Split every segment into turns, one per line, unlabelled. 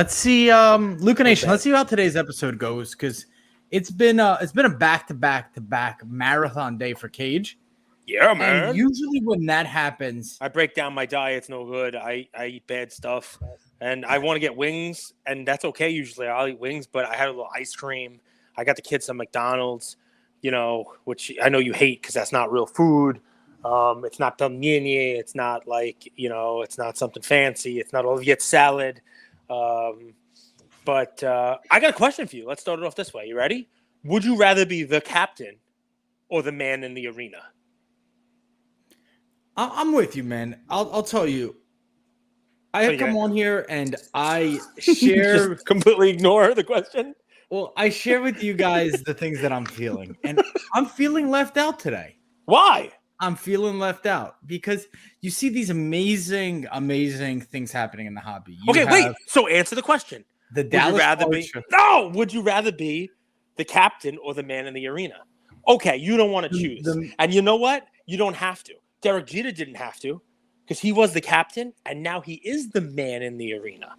Let's see, Luca Nation.
Okay.
Let's see how today's episode goes because it's been a back-to-back marathon day for Cage.
Yeah,
And
man.
usually when that happens,
I break down my diet. It's no good. I eat bad stuff. And I want to get wings, and that's okay usually. I'll eat wings, but I had a little ice cream. I got the kids some McDonald's, which I know you hate because that's not real food. It's not palmini. It's not like, it's not something fancy. It's not Olivier salad. But I got a question for you. Let's start it off this way. You ready? Would you rather be the captain or the man in the arena?
I'm with you, man. I'll tell you. I have come on here and I share
Just completely ignore the question.
Well, I share with you guys the things that I'm feeling, and I'm feeling left out today.
Why?
I'm feeling left out because you see these amazing things happening in the hobby.
Wait. So answer the question.
The Dallas
Would you rather be the captain or the man in the arena? Okay, you don't want to choose. And you know what? You don't have to. Derek Jeter didn't have to because he was the captain, and now he is the man in the arena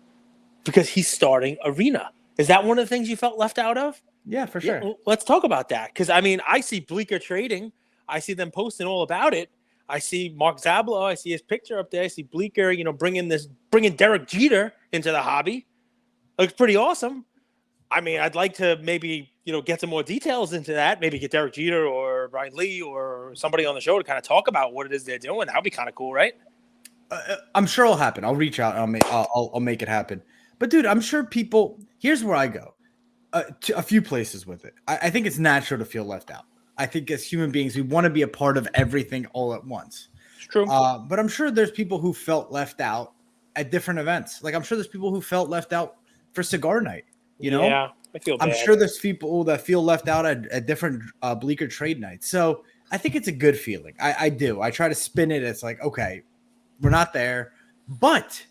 because he's starting arena. Is that one of the things you felt left out of?
Yeah, for sure.
Yeah, well, let's talk about that because, I see Bleecker trading. I see them posting all about it. I see Mark Zablo. I see his picture up there. I see Bleecker, bringing Derek Jeter into the hobby. Looks pretty awesome. I'd like to maybe, get some more details into that. Maybe get Derek Jeter or Brian Lee or somebody on the show to kind of talk about what it is they're doing. That would be kind of cool, right?
I'm sure it'll happen. I'll reach out. And I'll make it happen. But dude, I'm sure people. Here's where I go. To a few places with it. I think it's natural to feel left out. I think as human beings, we want to be a part of everything all at once.
It's true.
But I'm sure there's people who felt left out at different events. Like I'm sure there's people who felt left out for cigar night.
Yeah, I feel bad.
I'm sure there's people that feel left out at different Bleecker trade nights. So I think it's a good feeling. I do. I try to spin it. It's like, okay, we're not there, but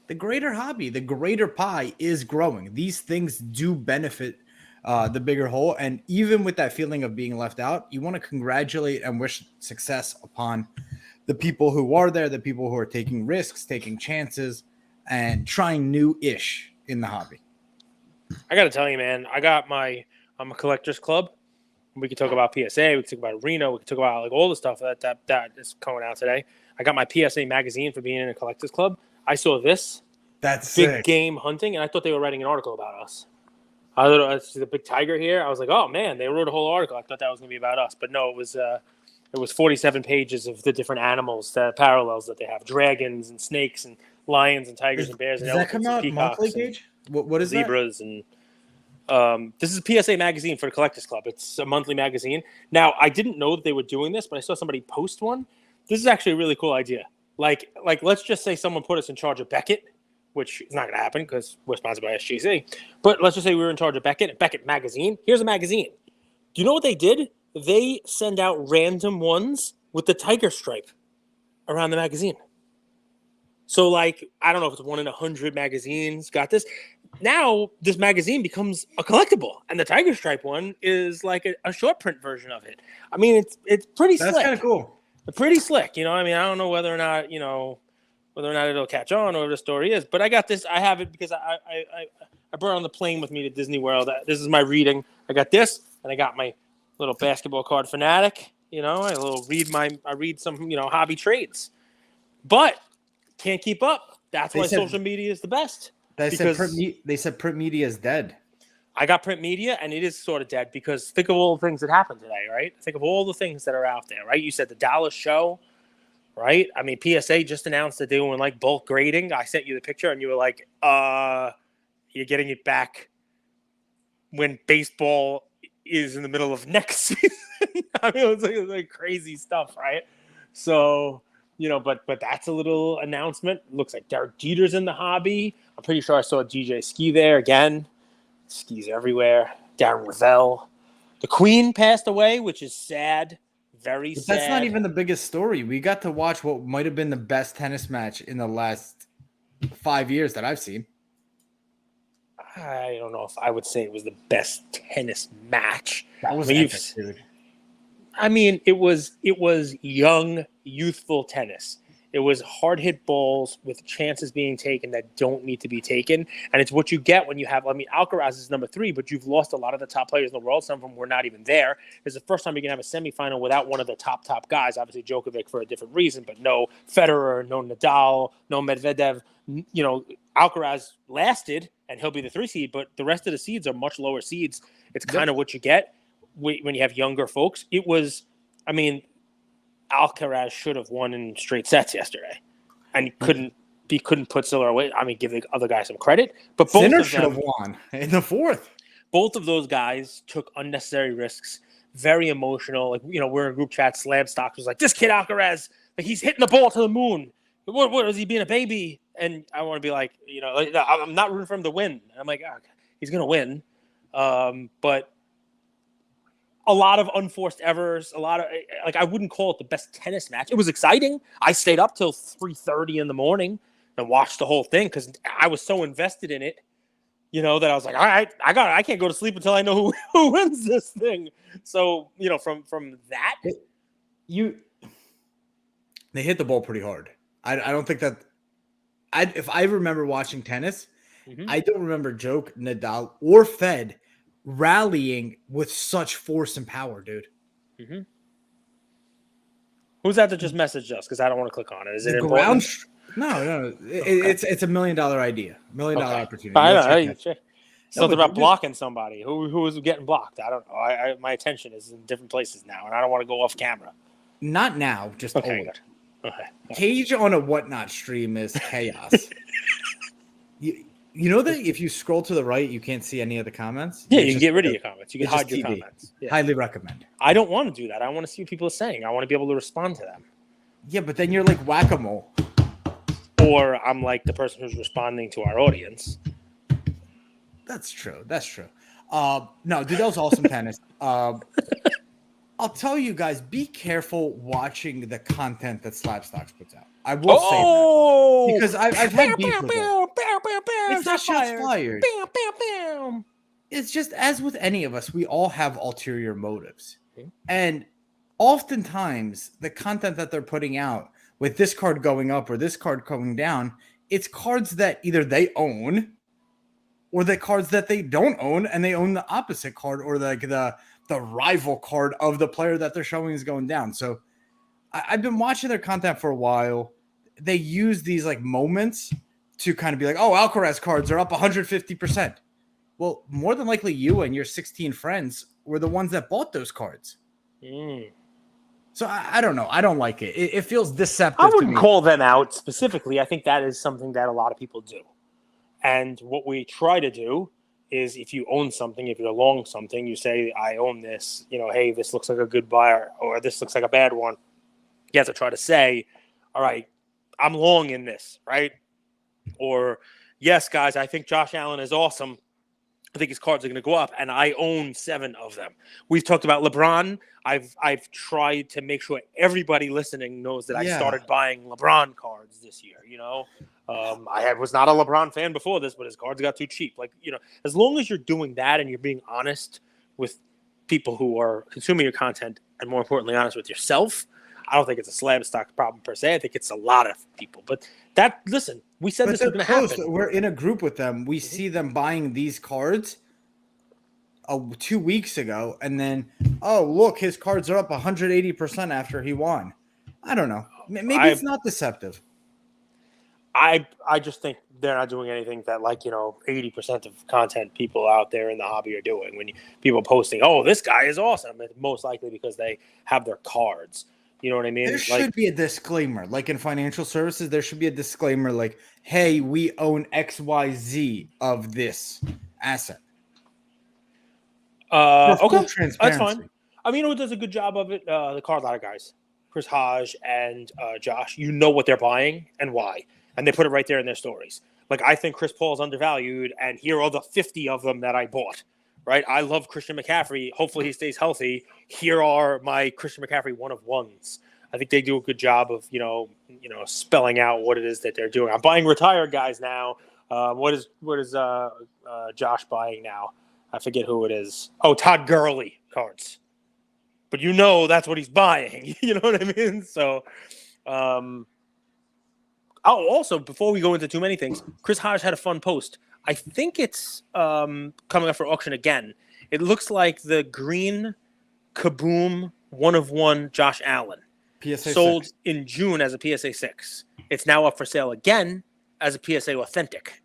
the greater hobby, the greater pie is growing. These things do benefit the bigger whole. And even with that feeling of being left out, you want to congratulate and wish success upon the people who are there, the people who are taking risks, taking chances, and trying new-ish in the hobby.
I got to tell you, man, I'm a collector's club. We could talk about PSA. We could talk about Arena. We could talk about all the stuff that is coming out today. I got my PSA magazine for being in a collector's club. I saw this.
That's
big
sick.
Game hunting, and I thought they were writing an article about us. I thought I see the big tiger here. I was like, oh man, they wrote a whole article. I thought that was going to be about us, but no, it was 47 pages of the different animals, the parallels that they have: dragons and snakes and lions and tigers and bears and
elephants. Does that come out monthly, Gage? What is
zebras that? And this is a PSA magazine for the Collectors Club. It's a monthly magazine. Now, I didn't know that they were doing this, but I saw somebody post one. This is actually a really cool idea. Like let's just say someone put us in charge of Beckett, which is not going to happen because we're sponsored by SGC. But let's just say we were in charge of Beckett Magazine. Here's a magazine. Do you know what they did? They send out random ones with the tiger stripe around the magazine. So, I don't know if it's 1 in 100 magazines got this. Now, this magazine becomes a collectible, and the tiger stripe one is like a short print version of it. It's pretty slick.
That's kind of cool.
It's pretty slick. I don't know whether or not, it'll catch on or whatever the story is. But I got this. I have it because I brought it on the plane with me to Disney World. This is my reading. I got this, and I got my little basketball card fanatic. I read some, hobby trades. But can't keep up. That's why social media is the best.
They said print media is dead.
I got print media, and it is sort of dead because think of all the things that happened today, right? Think of all the things that are out there, right? You said the Dallas show, right? PSA just announced that they were in bulk grading. I sent you the picture, and you were like, you're getting it back when baseball is in the middle of next season. It was like crazy stuff, right? So, but that's a little announcement. Looks like Derek Jeter's in the hobby. I'm pretty sure I saw DJ Ski there again. Skis everywhere. Darren Ravel. The Queen passed away, which is sad. Very sad.
That's not even the biggest story. We got to watch what might have been the best tennis match in the last 5 years that I've seen.
I don't know if I would say it was the best tennis match.
That was epic, dude.
It was young, youthful tennis. It was hard hit balls with chances being taken that don't need to be taken. And it's what you get when you have, I mean, Alcaraz is number 3, but you've lost a lot of the top players in the world. Some of them were not even there. It's the first time you can have a semifinal without one of the top guys. Obviously, Djokovic for a different reason, but no Federer, no Nadal, no Medvedev. You know, Alcaraz lasted, and he'll be the 3 seed, but the rest of the seeds are much lower seeds. It's kind of what you get when you have younger folks. It was, I mean, Alcaraz should have won in straight sets yesterday, and he couldn't put Sinner away. I mean, give the other guy some credit, but both
Sinner
of
should
them
have won in the 4th.
Both of those guys took unnecessary risks, very emotional. Like, you know, we're in a group chat. Slab Stocks was like, "This kid Alcaraz, like, he's hitting the ball to the moon. What is he being a baby?" And I want to be like, you know, like, I'm not rooting for him to win. I'm like, oh, he's gonna win, but. A lot of unforced errors, a lot of, like, I wouldn't call it the best tennis match. It was exciting. I stayed up till 3:30 in the morning and watched the whole thing because I was so invested in it, you know, that I was like, all right, I can't go to sleep until I know who wins this thing. So, you know, from that,
they hit the ball pretty hard. I don't think that if I remember watching tennis, I don't remember Nadal or Fed rallying with such force and power, dude.
Who's that just messaged us? Because I don't want to click on it. Is it
the
important?
No. It's $1 million idea, $1 million opportunity.
I don't know. Something about blocking somebody. Who is getting blocked? I don't know. My attention is in different places now, and I don't want to go off camera.
Not now, just
okay.
Good. Okay. Cage on a whatnot stream is chaos. You know that if you scroll to the right, you can't see any of the comments?
Yeah, you can get rid of your comments. You can hide your comments. Yeah.
Highly recommend.
I don't want to do that. I want to see what people are saying. I want to be able to respond to them.
Yeah, but then you're like whack-a-mole.
Or I'm like the person who's responding to our audience.
That's true. No, dude, that was awesome tennis. I'll tell you guys, be careful watching the content that Slabstocks puts out. I will say that. Because I've had beef with it. It's not shots fired. It's just, as with any of us, we all have ulterior motives. And oftentimes, the content that they're putting out, with this card going up or this card going down, it's cards that either they own or the cards that they don't own, and they own the opposite card, or like the rival card of the player that they're showing is going down. So I've been watching their content for a while. They use these like moments to kind of be like, oh, Alcaraz cards are up 150%. Well, more than likely you and your 16 friends were the ones that bought those cards. So I don't know. I don't like it. It feels deceptive.
I wouldn't call them out specifically. I think that is something that a lot of people do. And what we try to do is, if you own something, if you're long something, you say, I own this, you know, hey, this looks like a good buyer, or this looks like a bad one. You have to try to say, all right, I'm long in this, right? Or, yes, guys, I think Josh Allen is awesome. I think his cards are going to go up, and I own 7 of them. We've talked about LeBron. I've tried to make sure everybody listening knows that I started buying LeBron cards this year, you know? I was not a LeBron fan before this, but his cards got too cheap. Like, you know, as long as you're doing that and you're being honest with people who are consuming your content, and more importantly, honest with yourself, I don't think it's a slab stock problem per se. I think it's a lot of people. But that, listen, we said this was going to happen.
We're in a group with them. We see them buying these cards 2 weeks ago, and then, oh, look, his cards are up 180% after he won. I don't know. Maybe it's not deceptive.
I just think they're not doing anything that, like, you know, 80% of content people out there in the hobby are doing. When people posting, oh, this guy is awesome, it's most likely because they have their cards. You know what I mean?
There should be a disclaimer. Like in financial services, there should be a disclaimer like, hey, we own XYZ of this asset.
Okay, that's fine. I mean, who does a good job of it? The card ladder guys, Chris Hodge and Josh. You know what they're buying and why. And they put it right there in their stories. Like, I think Chris Paul's undervalued, and here are the 50 of them that I bought, right? I love Christian McCaffrey. Hopefully he stays healthy. Here are my Christian McCaffrey one-of-ones. I think they do a good job of, you know, spelling out what it is that they're doing. I'm buying retired guys now. What is Josh buying now? I forget who it is. Oh, Todd Gurley cards. But you know that's what he's buying. You know what I mean? So, Oh, also, before we go into too many things, Chris Hodge had a fun post. I think it's coming up for auction again. It looks like the green Kaboom 1 of 1 Josh Allen
PSA
sold
6.
in June as a PSA 6. It's now up for sale again as a PSA Authentic.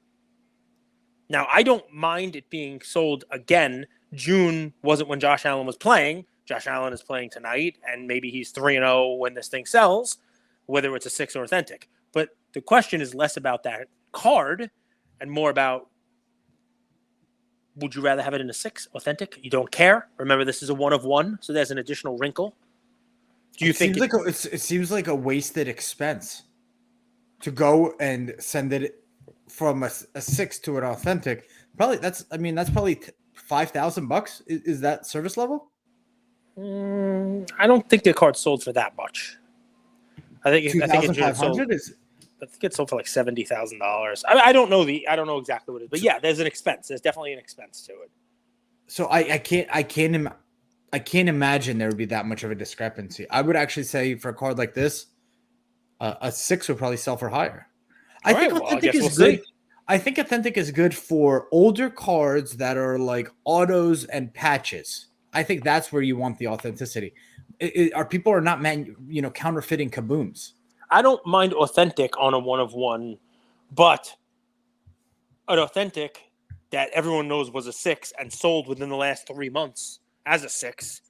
Now, I don't mind it being sold again. June wasn't when Josh Allen was playing. Josh Allen is playing tonight, and maybe he's 3-0 when this thing sells, whether it's a 6 or Authentic. But the question is less about that card and more about, would you rather have it in a 6 Authentic? You don't care. Remember, this is a 1 of 1, so there's an additional wrinkle. Do you think
it seems like a wasted expense to go and send it from a 6 to an Authentic? Probably that's probably $5,000. Is that service level?
I don't think the card sold for that much. I think it sold. I think it sold for like $70,000. I don't know exactly what it is, but yeah, there's an expense. There's definitely an expense to it.
So I can't imagine there would be that much of a discrepancy. I would actually say for a card like this, a 6 would probably sell for higher. I think Authentic is good. I think Authentic is good for older cards that are like autos and patches. I think that's where you want the authenticity. People are not counterfeiting kabooms.
I don't mind Authentic on a 1 of 1, but an Authentic that everyone knows was a 6 and sold within the last 3 months as a 6,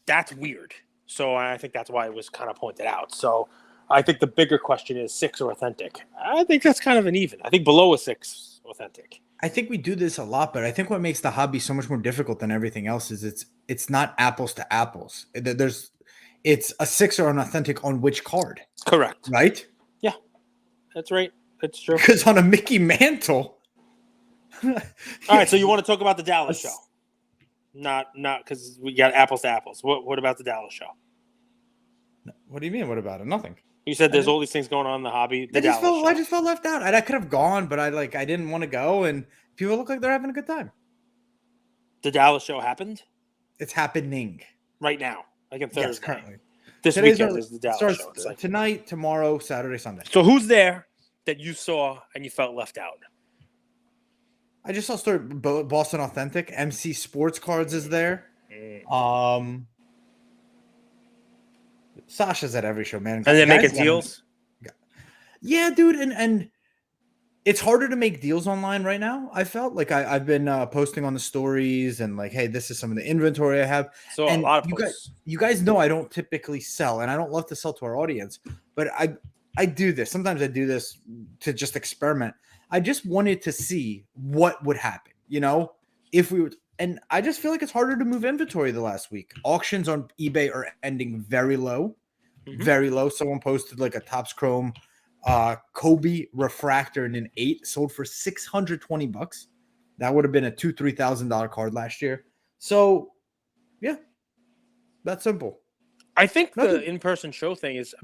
that's weird. So I think that's why it was kind of pointed out. So I think the bigger question is 6 or Authentic. I think that's kind of an even. I think below a 6, Authentic.
I think we do this a lot, but I think what makes the hobby so much more difficult than everything else is it's not apples to apples. It's a 6 or an Authentic on which card.
Correct.
Right?
Yeah, that's right. That's true.
Because on a Mickey Mantle.
All right, so you want to talk about the Dallas show? Not because we got apples to apples. What about the Dallas show?
What do you mean? What about it? Nothing.
You said there's all these things going on in the hobby.
I just felt left out. I could have gone, but I didn't want to go, and people look like they're having a good time.
The Dallas show happened?
It's happening
right now, like in Thursday.
Yes, currently.
This weekend is the Dallas show.
It's like tonight, tomorrow, Saturday, Sunday.
So who's there that you saw and you felt left out?
I just saw Boston Authentic. MC Sports Cards is there. Sasha's at every show, man.
And they're making deals?
Yeah, dude. And it's harder to make deals online right now. I felt like I've been posting on the stories and like, hey, this is some of the inventory I have.
So
and
a lot of posts.
You guys know I don't typically sell, and I don't love to sell to our audience, but I do this. Sometimes I do this to just experiment. I just wanted to see what would happen, if we would. And I just feel like it's harder to move inventory the last week. Auctions on eBay are ending very low, very low. Someone posted like a Topps Chrome Kobe refractor in an 8 sold for $620. That would have been a $2,000-$3,000 card last year. So, yeah, that's simple.
I think the in-person show thing is,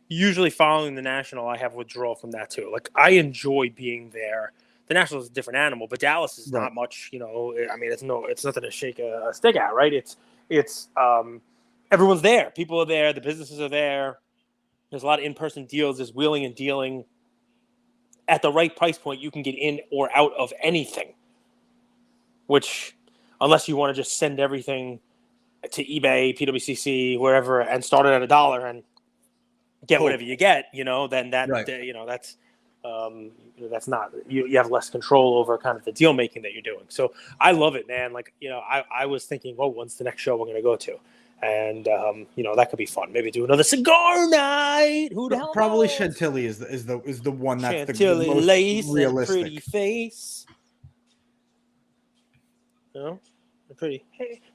usually following the National, I have withdrawal from that too. Like, I enjoy being there. The National is a different animal, but Dallas is not much, it's nothing to shake a stick at, right? It's everyone's there. People are there. The businesses are there. There's a lot of in-person deals. There's wheeling and dealing. At the right price point, you can get in or out of anything, which, unless you want to just send everything to eBay, PWCC, wherever, and start it at $1 and get whatever you get, then that's not, you have less control over kind of the deal making that you're doing. So I love it, man. Like, I was thinking, when's the next show we're going to go to? And, that could be fun. Maybe do another cigar night. Who the hell
Probably
knows?
Chantilly is the one that's
Chantilly
the most
lace
realistic.
and pretty face. A pretty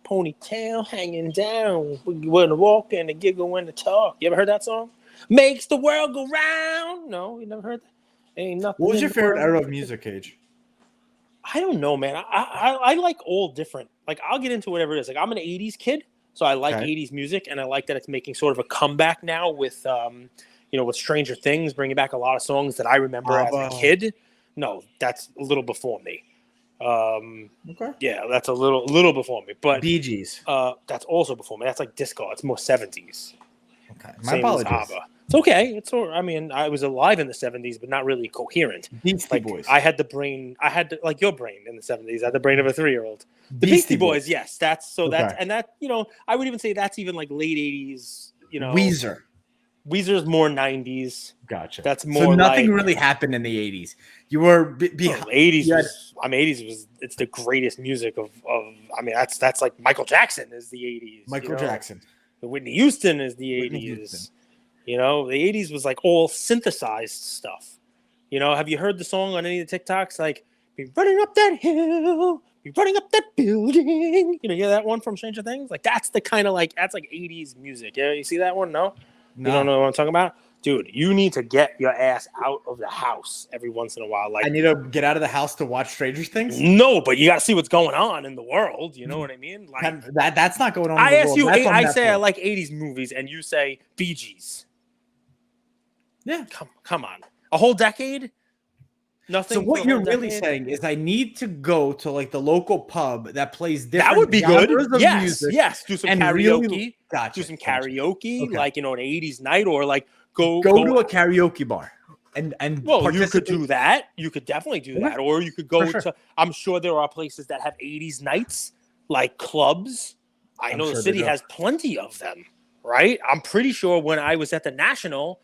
ponytail hanging down. When to walk and to giggle when to talk. You ever heard that song? Makes the world go round. No, you never heard that? Ain't nothing.
What was your favorite era of music, Cage?
I don't know, man. I like all different. Like, I'll get into whatever it is. Like, I'm an 80s kid, so I like 80s music, and I like that it's making sort of a comeback now with, with Stranger Things, bringing back a lot of songs that I remember as a kid. No, that's a little before me.
Okay.
Yeah, that's a little before me. But
Bee Gees.
That's also before me. That's like disco. It's more 70s.
Okay. My apologies.
It's okay. I mean, I was alive in the 70s, but not really coherent.
Beastie Boys.
I had like your brain in the 70s. I had the brain of a 3-year-old. The
Beastie
Beastie Boys, yes. That's
Okay.
I would even say that's even like late 80s, Weezer's more 90s.
Gotcha.
That's more
so nothing
like,
really happened in the 80s. You were
80s was it's the greatest music of I mean, that's like Michael Jackson is the 80s.
Michael Jackson.
Whitney Houston is the 80s. The 80s was like all synthesized stuff. Have you heard the song on any of the TikToks? Like, be running up that hill, be running up that building. You hear that one from Stranger Things? Like, that's the kind of that's like 80s music. Yeah, you see that one? No? You don't know what I'm talking about? Dude, you need to get your ass out of the house every once in a while. Like,
I need to get out of the house to watch Stranger Things?
No, but you got to see what's going on in the world. You know what I mean? Like,
that's not going on
I
in the
ask
world.
you,
That's on
I say I
Netflix.
like 80s movies, and you say Bee Gees.
Yeah.
Come on. A whole decade? Nothing.
So what
for a
you're
whole
really
decade?
saying is I need to go to like the local pub that plays different
That would be good.
genres of
Yes,
music.
yes. Do some
and
karaoke.
really- Gotcha,
Do some
gotcha.
karaoke,
Okay.
like an 80s night, or like go
to a karaoke bar and
Well, you could
participate.
do that. You could definitely do
Yeah,
that, or you could go
for sure.
to. I'm sure there are places that have 80s nights, like clubs. I
I'm
know
sure
the
they
city
do.
has plenty of them, right? I'm pretty sure when I was at the National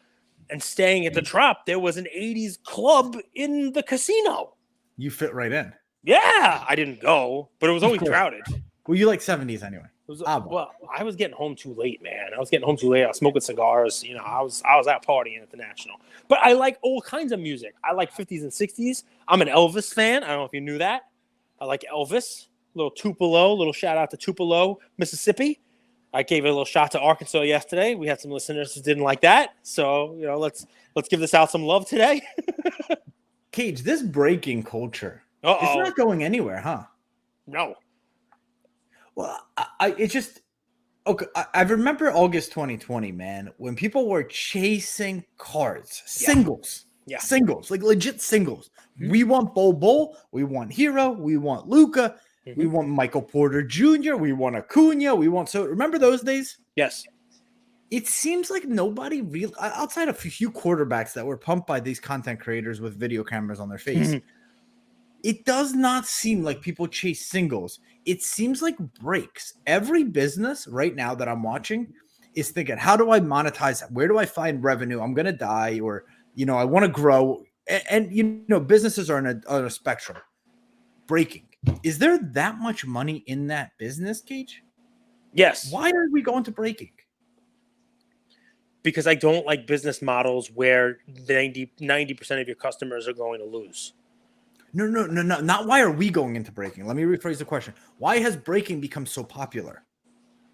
and staying at the Trop, there was an 80s club in the casino.
You fit right in.
Yeah, I didn't go, but it was always
course.
crowded.
Well, you like 70s anyway.
Well, I was getting home too late, man. I was smoking cigars. I was out partying at the National. But I like all kinds of music. I like 50s and 60s. I'm an Elvis fan. I don't know if you knew that. I like Elvis. Little Tupelo. Little shout out to Tupelo, Mississippi. I gave a little shot to Arkansas yesterday. We had some listeners who didn't like that. So, let's give this out some love today.
Cage, this breaking culture,
Uh-oh.
it's not going anywhere, huh?
No.
Well, it's just okay. I remember August 2020, man, when people were chasing cards, singles, like legit singles. Mm-hmm. We want Bol, we want Hero, we want Luca, we want Michael Porter Jr., we want Acuna, remember those days?
Yes.
It seems like nobody really, outside of a few quarterbacks that were pumped by these content creators with video cameras on their face. It does not seem like people chase singles. It seems like breaks. Every business right now that I'm watching is thinking, how do I monetize? Where do I find revenue? I'm going to die, or, I want to grow. And businesses are on a spectrum. Breaking. Is there that much money in that business, Cage?
Yes.
Why are we going to breaking?
Because I don't like business models where 90% of your customers are going to lose.
No. Not why are we going into breaking? Let me rephrase the question. Why has breaking become so popular?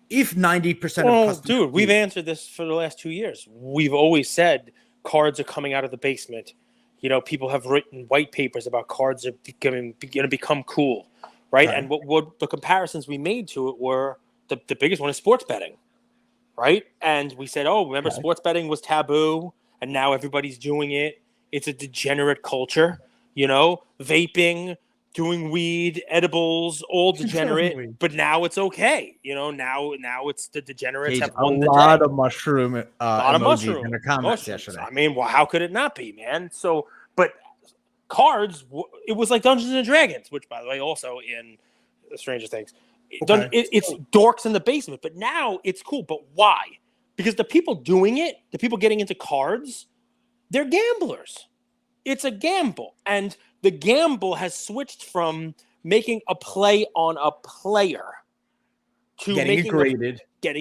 If 90% of customers...
Dude, we've answered this for the last 2 years. We've always said cards are coming out of the basement. People have written white papers about cards are going to become cool, right? And what the comparisons we made to it were, the biggest one is sports betting, right? And we said, remember sports betting was taboo, and now everybody's doing it. It's a degenerate culture. Vaping, doing weed, edibles, all degenerate, but now it's okay. Now it's the degenerates have won the day.
A lot of mushroom
a lot of mushroom
in the comments yesterday.
I mean, well, how could it not be, man? So, but cards, it was like Dungeons and Dragons, which, by the way, also in Stranger Things, it's dorks in the basement, but now it's cool. But why? Because the people doing it, the people getting into cards, they're gamblers. It's a gamble. And the gamble has switched from making a play on a player to
getting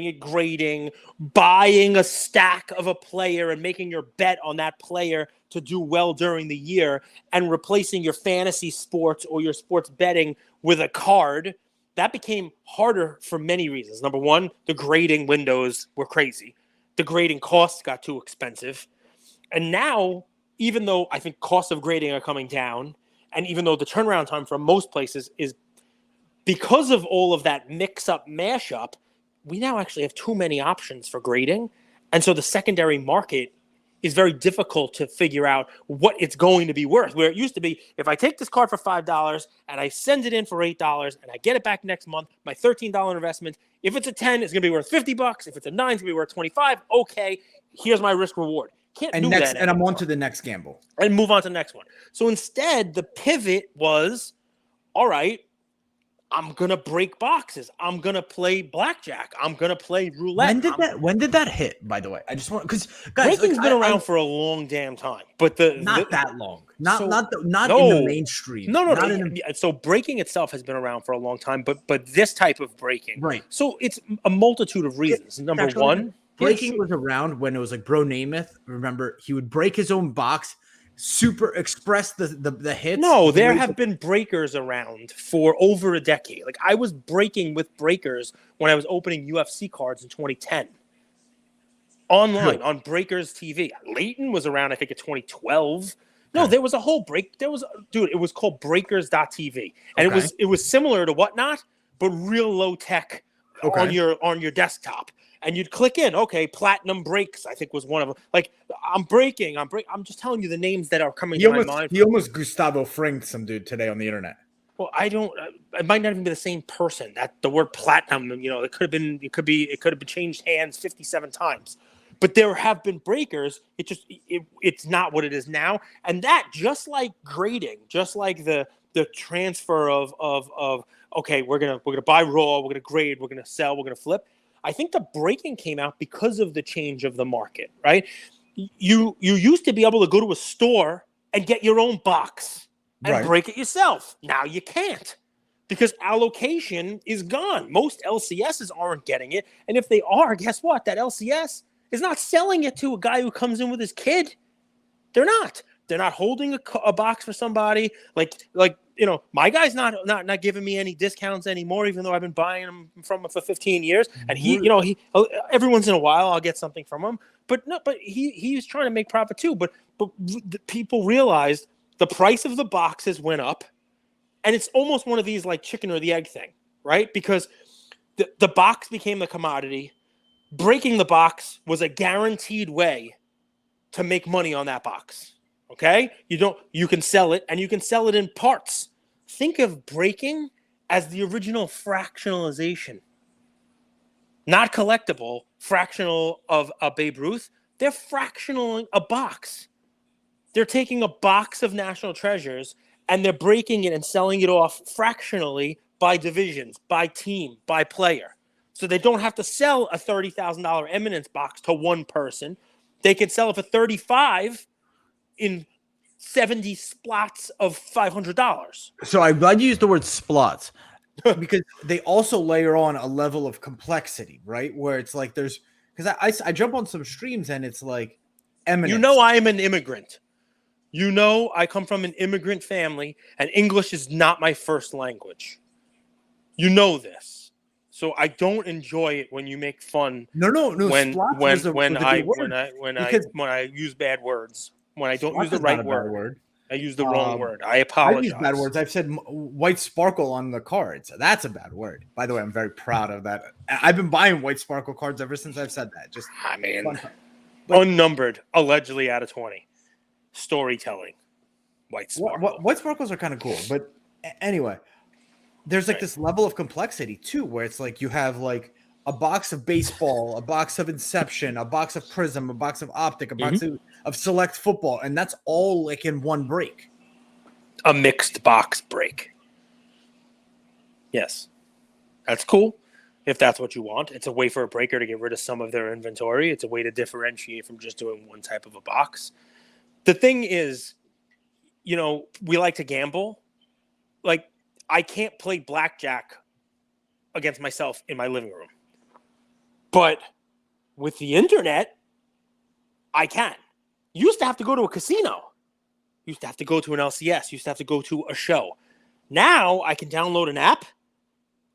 it grading,
buying a stack of a player and making your bet on that player to do well during the year, and replacing your fantasy sports or your sports betting with a card. That became harder for many reasons. Number one, the grading windows were crazy. The grading costs got too expensive. And now, even though I think costs of grading are coming down, and even though the turnaround time for most places is, because of all of that mix-up, mash-up, we now actually have too many options for grading. And so the secondary market is very difficult to figure out what it's going to be worth. Where it used to be, if I take this card for $5 and I send it in for $8 and I get it back next month, my $13 investment, if it's a 10, it's going to be worth $50. If it's a 9, it's going to be worth 25. Okay, here's my risk reward. Can't do that anymore.
And I'm on to the next gamble.
And move on to the next one. So instead, the pivot was, all right, I'm gonna break boxes. I'm gonna play blackjack. I'm gonna play roulette.
When did that hit? By the way, I just want because guys,
breaking's been around for a long damn time, but
not that long. Not in the mainstream.
No. So breaking itself has been around for a long time, but this type of breaking,
right?
So it's a multitude of reasons. Number one,
breaking was around when it was like Bro Namath. Remember, he would break his own box. Super express the hits.
No, there have been breakers around for over a decade. Like I was breaking with breakers when I was opening UFC cards in 2010. Online on Breakers TV. Leighton was around, I think, in 2012. No, there was a whole break. It was called breakers.tv. And it was similar to Whatnot, but real low tech on your desktop. And you'd click in, okay, Platinum Breaks, I think was one of them. Like, I'm just telling you the names that are coming to my mind.
He almost Gustavo Fringed some dude today on the internet.
Well, it might not even be the same person. That the word platinum, it could have been changed hands 57 times. But there have been breakers. It's not what it is now. And that, just like grading, just like the transfer of okay, we're gonna buy raw, we're gonna grade, we're gonna sell, we're gonna flip. I think the breaking came out because of the change of the market, right? You used to be able to go to a store and get your own box and break it yourself. Now you can't because allocation is gone. Most LCSs aren't getting it. And if they are, guess what? That LCS is not selling it to a guy who comes in with his kid. They're not. They're not holding a box for somebody. Like my guy's not giving me any discounts anymore, even though I've been buying them from him for 15 years. And he every once in a while I'll get something from him. But he's trying to make profit too. But the people realized the price of the boxes went up, and it's almost one of these like chicken or the egg thing, right? Because the box became the commodity. Breaking the box was a guaranteed way to make money on that box. Okay? You can sell it, and you can sell it in parts. Think of breaking as the original fractionalization. Not collectible, fractional of a Babe Ruth. They're fractionaling a box. They're taking a box of national treasures, and they're breaking it and selling it off fractionally by divisions, by team, by player. So they don't have to sell a $30,000 Eminence box to one person. They can sell it for $35,000 in 70 splots of $500.
So I'm glad you used the word splots because they also layer on a level of complexity, right? Where it's like because I jump on some streams and it's like Eminence.
I am an immigrant. I come from an immigrant family, and English is not my first language. You know this. So I don't enjoy it when you make fun.
No.
When I use bad words. When I don't use the right word, I use the wrong word. I apologize.
I use bad words. I've said white sparkle on the cards. That's a bad word. By the way, I'm very proud of that. I've been buying white sparkle cards ever since I've said that.
Unnumbered, allegedly out of 20. Storytelling. White sparkle.
White sparkles are kind of cool. But anyway, there's like this level of complexity too, where it's like you have like a box of baseball, a box of Inception, a box of Prism, a box of Optic, a box of Select Football, and that's all like in one break.
A mixed box break. Yes. That's cool. If that's what you want. It's a way for a breaker to get rid of some of their inventory. It's a way to differentiate from just doing one type of a box. The thing is, we like to gamble. Like, I can't play blackjack against myself in my living room. But with the internet, I can. You used to have to go to a casino. You used to have to go to an LCS. You used to have to go to a show. Now I can download an app,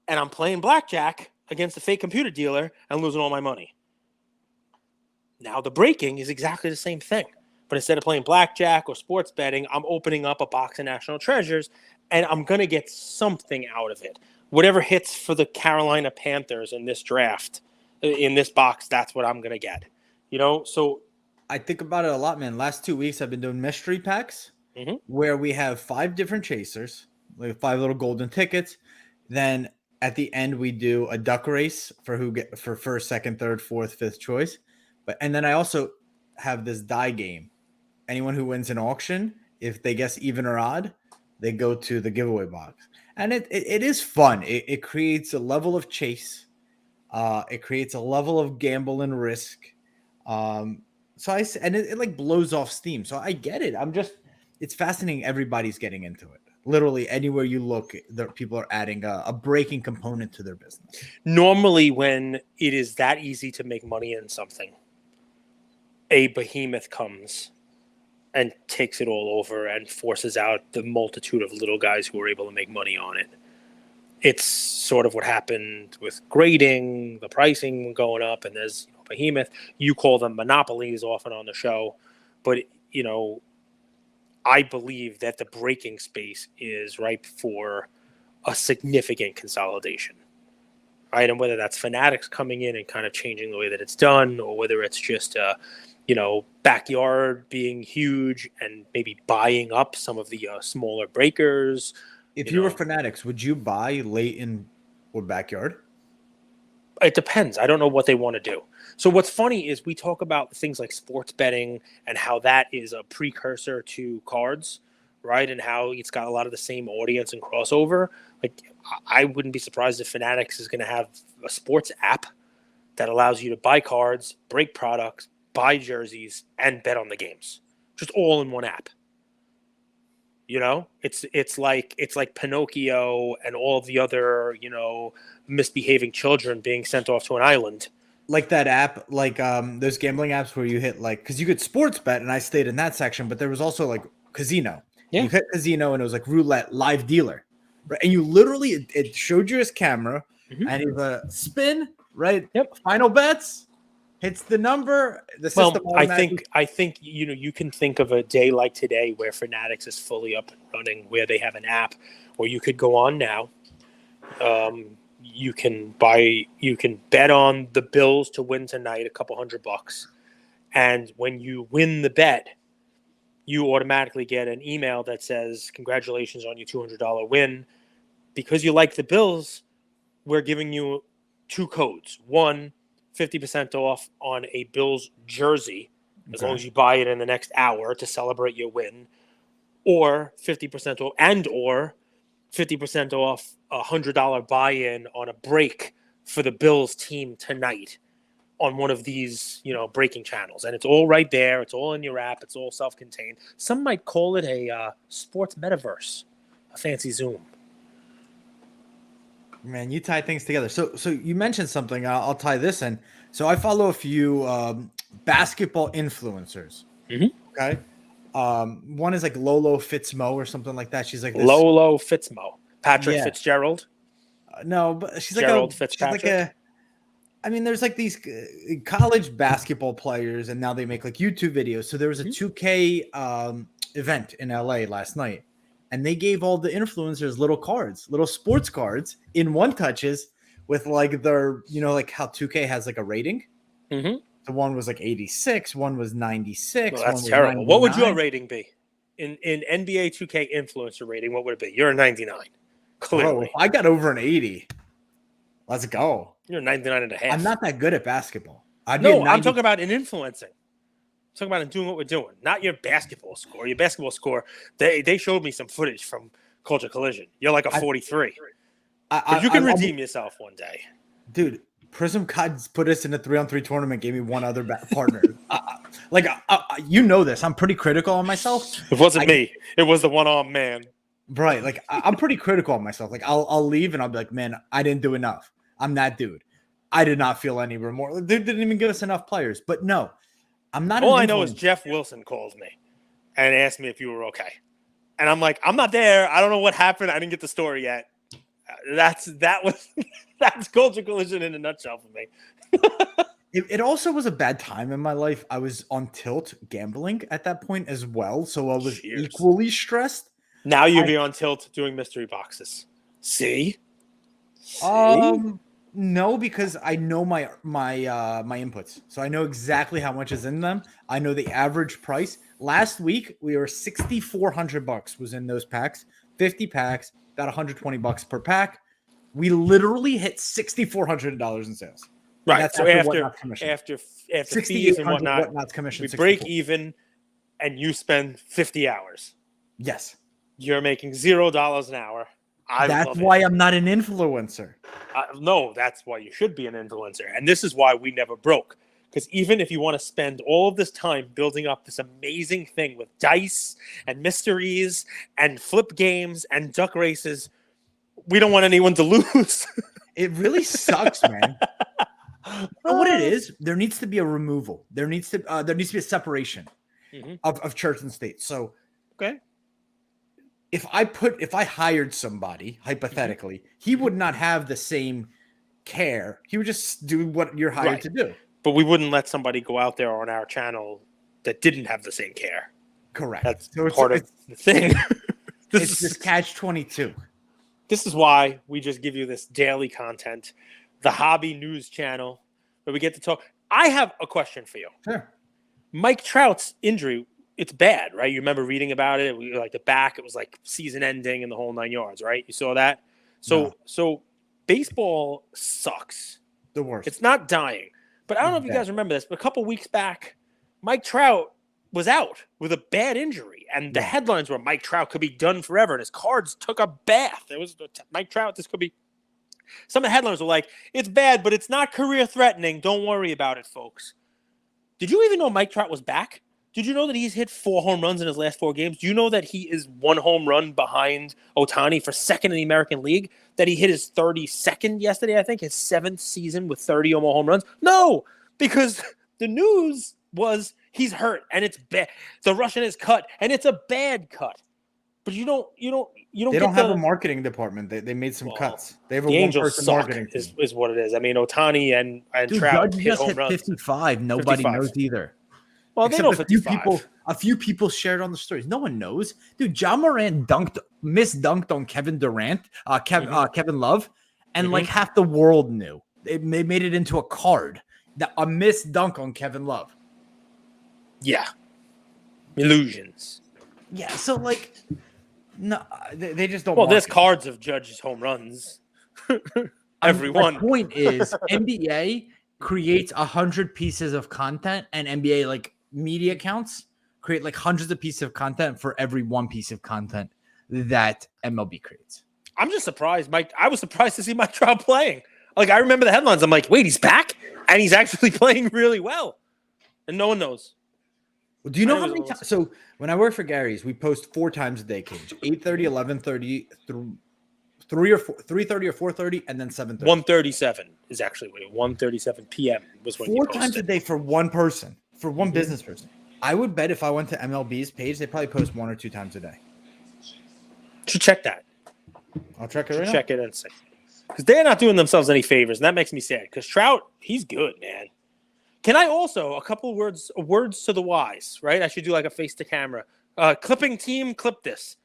and I'm playing blackjack against a fake computer dealer and losing all my money. Now the breaking is exactly the same thing. But instead of playing blackjack or sports betting, I'm opening up a box of national treasures, and I'm going to get something out of it. Whatever hits for the Carolina Panthers in this draft, in this box, that's what I'm going to get. So
I think about it a lot, man. Last 2 weeks, I've been doing mystery packs
Mhm.
where we have 5 different chasers, like 5 little golden tickets. Then at the end, we do a duck race for who get for first, second, third, fourth, fifth choice. And then I also have this die game. Anyone who wins an auction, if they guess even or odd, they go to the giveaway box. And it is fun. It creates a level of chase. It creates a level of gamble and risk. Um, and it like blows off steam. So I get it. It's fascinating. Everybody's getting into it. Literally anywhere you look, people are adding a breaking component to their business.
Normally, when it is that easy to make money in something, a behemoth comes and takes it all over and forces out the multitude of little guys who are able to make money on it. It's sort of what happened with grading, the pricing going up, and there's behemoth. You call them monopolies often on the show, but I believe that the breaking space is ripe for a significant consolidation, right? And whether that's Fanatics coming in and kind of changing the way that it's done, or whether it's just backyard being huge and maybe buying up some of the smaller breakers.
If you were Fanatics, would you buy Leighton or Backyard?
It depends. I don't know what they want to do. So what's funny is we talk about things like sports betting and how that is a precursor to cards, right? And how it's got a lot of the same audience and crossover. Like, I wouldn't be surprised if Fanatics is going to have a sports app that allows you to buy cards, break products, buy jerseys, and bet on the games, just all in one app. It's like Pinocchio and all the other misbehaving children being sent off to an island.
Like that app, like those gambling apps where you hit because you could sports bet, and I stayed in that section, but there was also like casino.
Yeah.
You hit casino, and it was like roulette, live dealer, right? And you literally it showed you his camera, and he was a spin, right?
Yep.
Final bets. Hits the number. The system.
Well, I think you can think of a day like today where Fanatics is fully up and running, where they have an app where you could go on now. You can bet on the Bills to win tonight, $200, and when you win the bet, you automatically get an email that says, "Congratulations on your $200 win." Because you like the Bills, we're giving you 2 codes. One, 50% off on a Bills jersey, as long as you buy it in the next hour to celebrate your win, or 50% off, or 50% off $100 buy-in on a break for the Bills team tonight on one of these, breaking channels. And it's all right there. It's all in your app. It's all self-contained. Some might call it a sports metaverse, a fancy Zoom.
Man, you tie things together. So you mentioned something. I'll tie this in. So I follow a few basketball influencers.
Mm-hmm.
Okay. One is like Lolo Fitzmo or something like that. She's like this,
Lolo Fitzmo, Patrick Fitzgerald.
No, but she's
Gerald
like
Fitzpatrick.
There's like these college basketball players, and now they make like YouTube videos. So there was a 2K event in LA last night. And they gave all the influencers little sports cards in one touches with like their, like how 2K has like a rating.
Mm-hmm.
The one was like 86, one was 96.
Well, that's terrible.
99.
What would your rating be? In NBA 2K influencer rating, what would it be? You're a 99. Clearly.
Bro, I got over an 80. Let's go.
You're a 99 and a half.
I'm not that good at basketball.
I'm talking about in influencing. Talking about doing what we're doing, not your basketball score. Your basketball score, they showed me some footage from Culture Collision. You're like a 43. But you can redeem yourself one day.
Dude, Prism Gods put us in a 3-on-3 tournament, gave me one other partner. You know this. I'm pretty critical on myself.
It wasn't me. It was the one-armed man.
Right. Like, I'm pretty critical on myself. Like, I'll leave and I'll be like, man, I didn't do enough. I'm that dude. I did not feel any remorse. They didn't even give us enough players. But no. I'm not.
All I know is Jeff Wilson called me and asked me if you were okay, and I'm like, I'm not there. I don't know what happened. I didn't get the story yet. That's Culture Collision in a nutshell for me.
It also was a bad time in my life. I was on tilt gambling at that point as well, so I was equally stressed.
Now you'd be on tilt doing mystery boxes. See?
No, because I know my inputs, so I know exactly how much is in them. I know the average price. Last week we were $6,400 was in those packs. 50 packs, about $120 per pack. We literally hit $6,400 in sales. And
Right.
that's
So
after whatnot commission.
after fees and
6,800
whatnot,
whatnot's commission.
we
64.
break even, and you spend 50 hours.
Yes.
You're making $0 an hour. I
That's
love
why
it.
I'm not an influencer.
No, that's why you should be an influencer. And this is why we never broke. Because even if you want to spend all of this time building up this amazing thing with dice and mysteries and flip games and duck races, we don't want anyone to lose.
It really sucks, man. You know what it is? There needs to be a removal. There needs to be a separation of church and state. So,
okay.
If I hired somebody, hypothetically, he would not have the same care. He would just do what you're hired to do.
But we wouldn't let somebody go out there on our channel that didn't have the same care.
Correct.
That's part of the thing.
It's just catch-22.
This is why we just give you this daily content, the hobby news channel, where we get to talk. I have a question for you.
Sure.
Mike Trout's injury, it's bad, right? You remember reading about it? We like the back, it was like season ending and the whole 9 yards, right? You saw that? So baseball sucks.
The worst.
It's not dying. But I don't know if you guys remember this, but a couple weeks back, Mike Trout was out with a bad injury. And the headlines were Mike Trout could be done forever. And his Cards took a bath. It was Mike Trout, this could be. Some of the headlines were like, it's bad, but it's not career threatening. Don't worry about it, folks. Did you even know Mike Trout was back? Did you know that he's hit 4 home runs in his last 4 games? Do you know that he is 1 home run behind Ohtani for second in the American League? That he hit his 32nd yesterday, I think, his 7th season with 30 or more home runs? No, because the news was he's hurt and it's bad. The Russian is cut and it's a bad cut. But you don't. They
don't have a marketing department. They made some cuts. They have a
one-person
marketing
team. Is what it is. I mean, Ohtani and
Dude,
Trout
Judge
hit
just
home
hit
runs.
55. Nobody
55.
knows either.
Well, they know 55.
A few people shared on the stories. No one knows. Dude, John Moran misdunked on Kevin Durant, Kevin Love, and like half the world knew. They made it into a card. A missed dunk on Kevin Love.
Yeah. Illusions.
Yeah, so like, no, they just don't.
Well, there's cards of Judge's home runs. Everyone.
My point is, NBA creates 100 pieces of content, and NBA like media accounts create like hundreds of pieces of content for every one piece of content that MLB creates.
I'm just surprised, Mike. I was surprised to see Mike Trout playing. Like, I remember the headlines. I'm like, wait, he's back? And he's actually playing really well. And no one knows.
Well, do you know how many times? So when I work for Gary's, we post 4 times a day, Cage. 8:30, 11:30, 3 or 4, 3:30 or 4:30, and then 7:30.
1:37 is actually what 1:37 p.m. was when
4 times a day for one person, for one business person. I would bet if I went to MLB's page, they probably post 1 or 2 times a day.
Should check that.
I'll check it right now.
Check it and see. Because they're not doing themselves any favors, and that makes me sad. Because Trout, he's good, man. Can I also, a couple of words to the wise, right? I should do like a face to camera. Clipping team, clip this.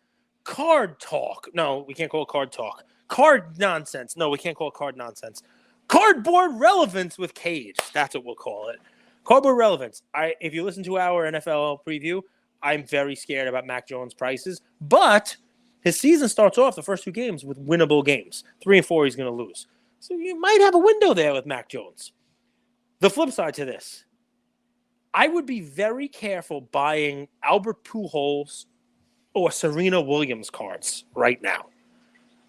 Card talk. No, we can't call it card talk. Card nonsense. No, we can't call it card nonsense. Cardboard relevance with Cage. That's what we'll call it. Cardboard relevance. If you listen to our NFL preview, I'm very scared about Mac Jones' prices, but his season starts off the first 2 games with winnable games. 3 and 4, he's going to lose. So you might have a window there with Mac Jones. The flip side to this, I would be very careful buying Albert Pujols or Serena Williams cards right now.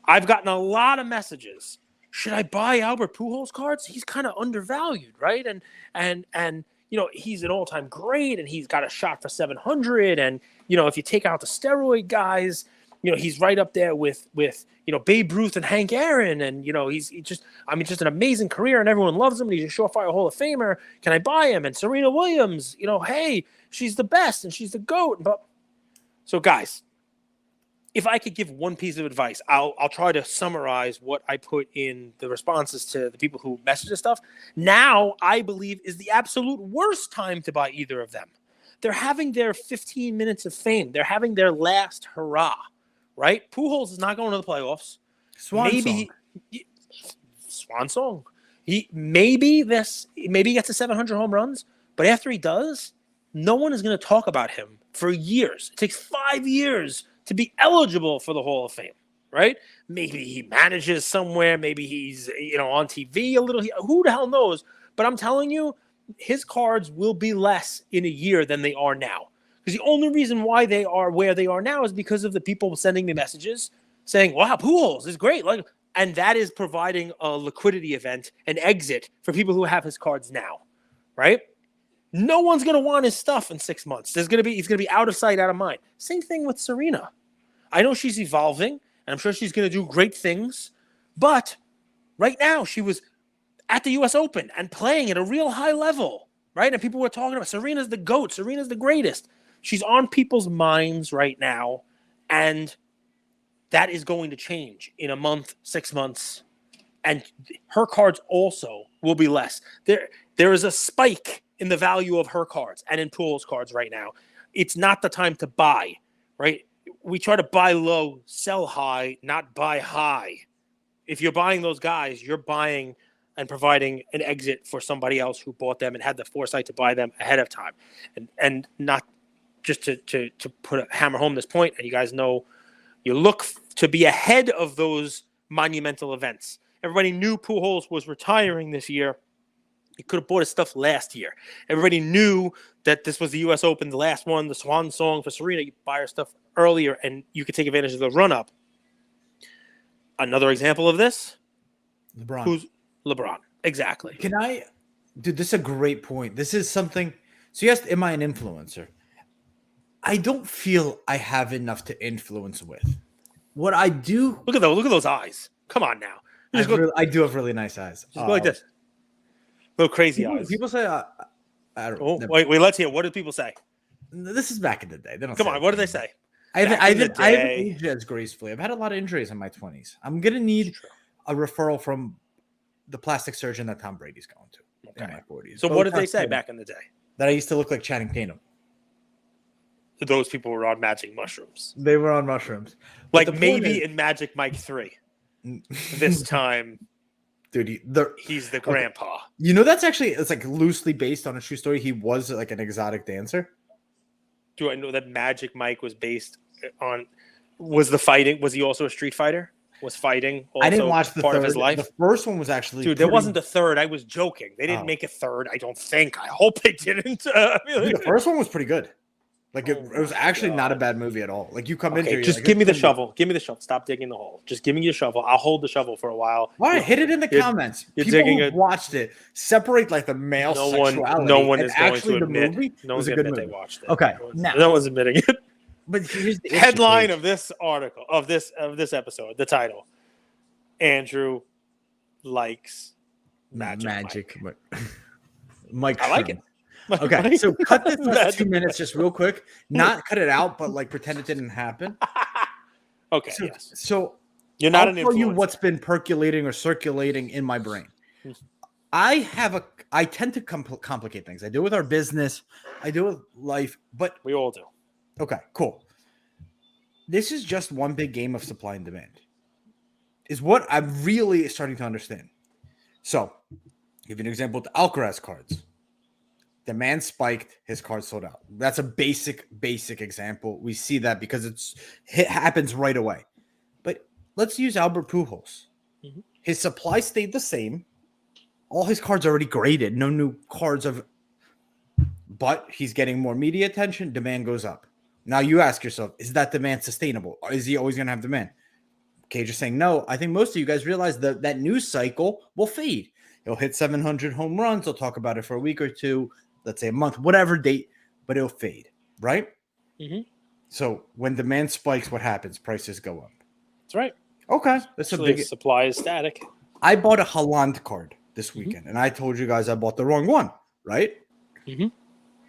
I've gotten a lot of messages. Should I buy Albert Pujols cards? He's kind of undervalued, right? And you know, he's an all-time great, and he's got a shot for 700. And you know, if you take out the steroid guys, you know, he's right up there with you know, Babe Ruth and Hank Aaron, and you know, he's just an amazing career, and everyone loves him. And he's a surefire Hall of Famer. Can I buy him? And Serena Williams, you know, hey, she's the best and she's the GOAT. But so, guys, if I could give one piece of advice, I'll try to summarize what I put in the responses to the people who messaged us stuff. Now, I believe, is the absolute worst time to buy either of them. They're having their 15 minutes of fame. They're having their last hurrah. Right? Pujols is not going to the playoffs. Swan swan song. Maybe he gets to 700 home runs, but after he does, no one is going to talk about him for years. It takes 5 years to be eligible for the Hall of Fame, right? Maybe he manages somewhere. Maybe he's on TV a little. Who the hell knows? But I'm telling you, his cards will be less in a year than they are now. Because the only reason why they are where they are now is because of the people sending me messages saying, "Wow, Pujols is great," and that is providing a liquidity event, an exit for people who have his cards now, right? No one's going to want his stuff in 6 months. He's going to be out of sight, out of mind. Same thing with Serena. I know she's evolving, and I'm sure she's going to do great things. But right now, she was at the U.S. Open and playing at a real high level, right? And people were talking about Serena's the GOAT. Serena's the greatest. She's on people's minds right now, and that is going to change in a month, 6 months, and her cards also will be less. There is a spike in the value of her cards and in Pujols' cards right now. It's not the time to buy, right? We try to buy low, sell high, not buy high. If you're buying those guys, you're buying and providing an exit for somebody else who bought them and had the foresight to buy them ahead of time. And not just to hammer home this point, and you guys know, you look to be ahead of those monumental events. Everybody knew Pujols was retiring this year. He could have bought his stuff last year. Everybody knew that this was the U.S. Open, the last one, the swan song for Serena. You buy her stuff earlier, and you could take advantage of the run-up. Another example of this?
LeBron.
Who's LeBron? Exactly.
Dude, this is a great point. This is something. So you asked, am I an influencer? I don't feel I have enough to influence with. What I do.
Look at those eyes. Come on now.
I do have really nice eyes.
Just go like this. Little crazy eyes.
People say, I don't know.
Wait, let's hear. What do people say?
This is back in the day. They don't
Come on, what do they say?
I haven't aged as gracefully. I've had a lot of injuries in my 20s. I'm going to need a referral from the plastic surgeon that Tom Brady's going to in my 40s.
So what did they say back in the day?
That I used to look like Channing Tatum.
So those people were on magic mushrooms.
They were on mushrooms.
Like maybe in Magic Mike 3. This time,
dude,
he's the grandpa.
You know, it's like loosely based on a true story. He was like an exotic dancer.
Do I know that Magic Mike was based on? Was he also a street fighter? Was fighting also
I didn't watch the
part
third.
Of his life?
The first one was actually
there wasn't a third. I was joking. They didn't make a third. I don't think. I hope they didn't.
Dude, the first one was pretty good. Like it was actually not a bad movie at all. Like you come into,
just give me the shovel. Give me the shovel. Stop digging the hole. Just give me your shovel. I'll hold the shovel for a while.
All right, hit it in the comments. People who watched it separate like the male sexuality.
No one is going
actually
to admit.
The movie
no one's
was a
going
good
to admit
movie.
they watched it.
Okay,
no one's admitting it.
But here's the
headline of this article of this episode. The title: Andrew likes Magic Mike.
Mike,
I like it.
Okay, so cut this for 2 minutes just real quick. Not cut it out, but like pretend it didn't happen.
Okay,
So
you're not
I'll tell you what's been percolating or circulating in my brain. I tend to complicate things. I do with our business. I do with life, but
we all do.
Okay, cool. This is just one big game of supply and demand. Is what I'm really starting to understand. So, I'll give you an example with the Alcaraz cards. Demand spiked, his cards sold out. That's a basic example. We see that because it happens right away. But let's use Albert Pujols. Mm-hmm. His supply stayed the same. All his cards are already graded. No new cards but he's getting more media attention. Demand goes up. Now you ask yourself, is that demand sustainable? Or is he always going to have demand? Okay, just saying no. I think most of you guys realize that news cycle will fade. He'll hit 700 home runs. They'll talk about it for a week or two. Let's say a month, whatever date, but it'll fade, right?
Mm-hmm.
So when demand spikes, what happens? Prices go up.
That's right.
Okay. That's
actually, a big supply is static.
I bought a Haaland card this weekend, and I told you guys I bought the wrong one, right?
Mm-hmm.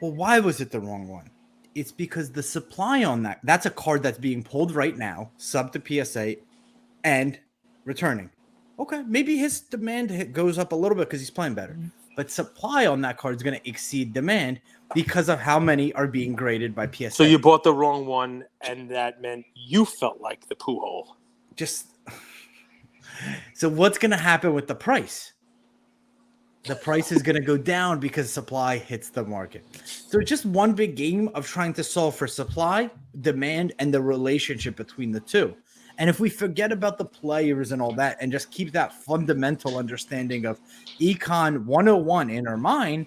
Well, why was it the wrong one? It's because the supply on that's a card that's being pulled right now, sub to PSA, and returning. Okay, maybe his demand goes up a little bit because he's playing better. Mm-hmm. But supply on that card is going to exceed demand because of how many are being graded by PSA.
So you bought the wrong one, and that meant you felt like the Pujol.
So what's going to happen with the price? The price is going to go down because supply hits the market. So it's just one big game of trying to solve for supply, demand, and the relationship between the two. And if we forget about the players and all that and just keep that fundamental understanding of Econ 101 in our mind,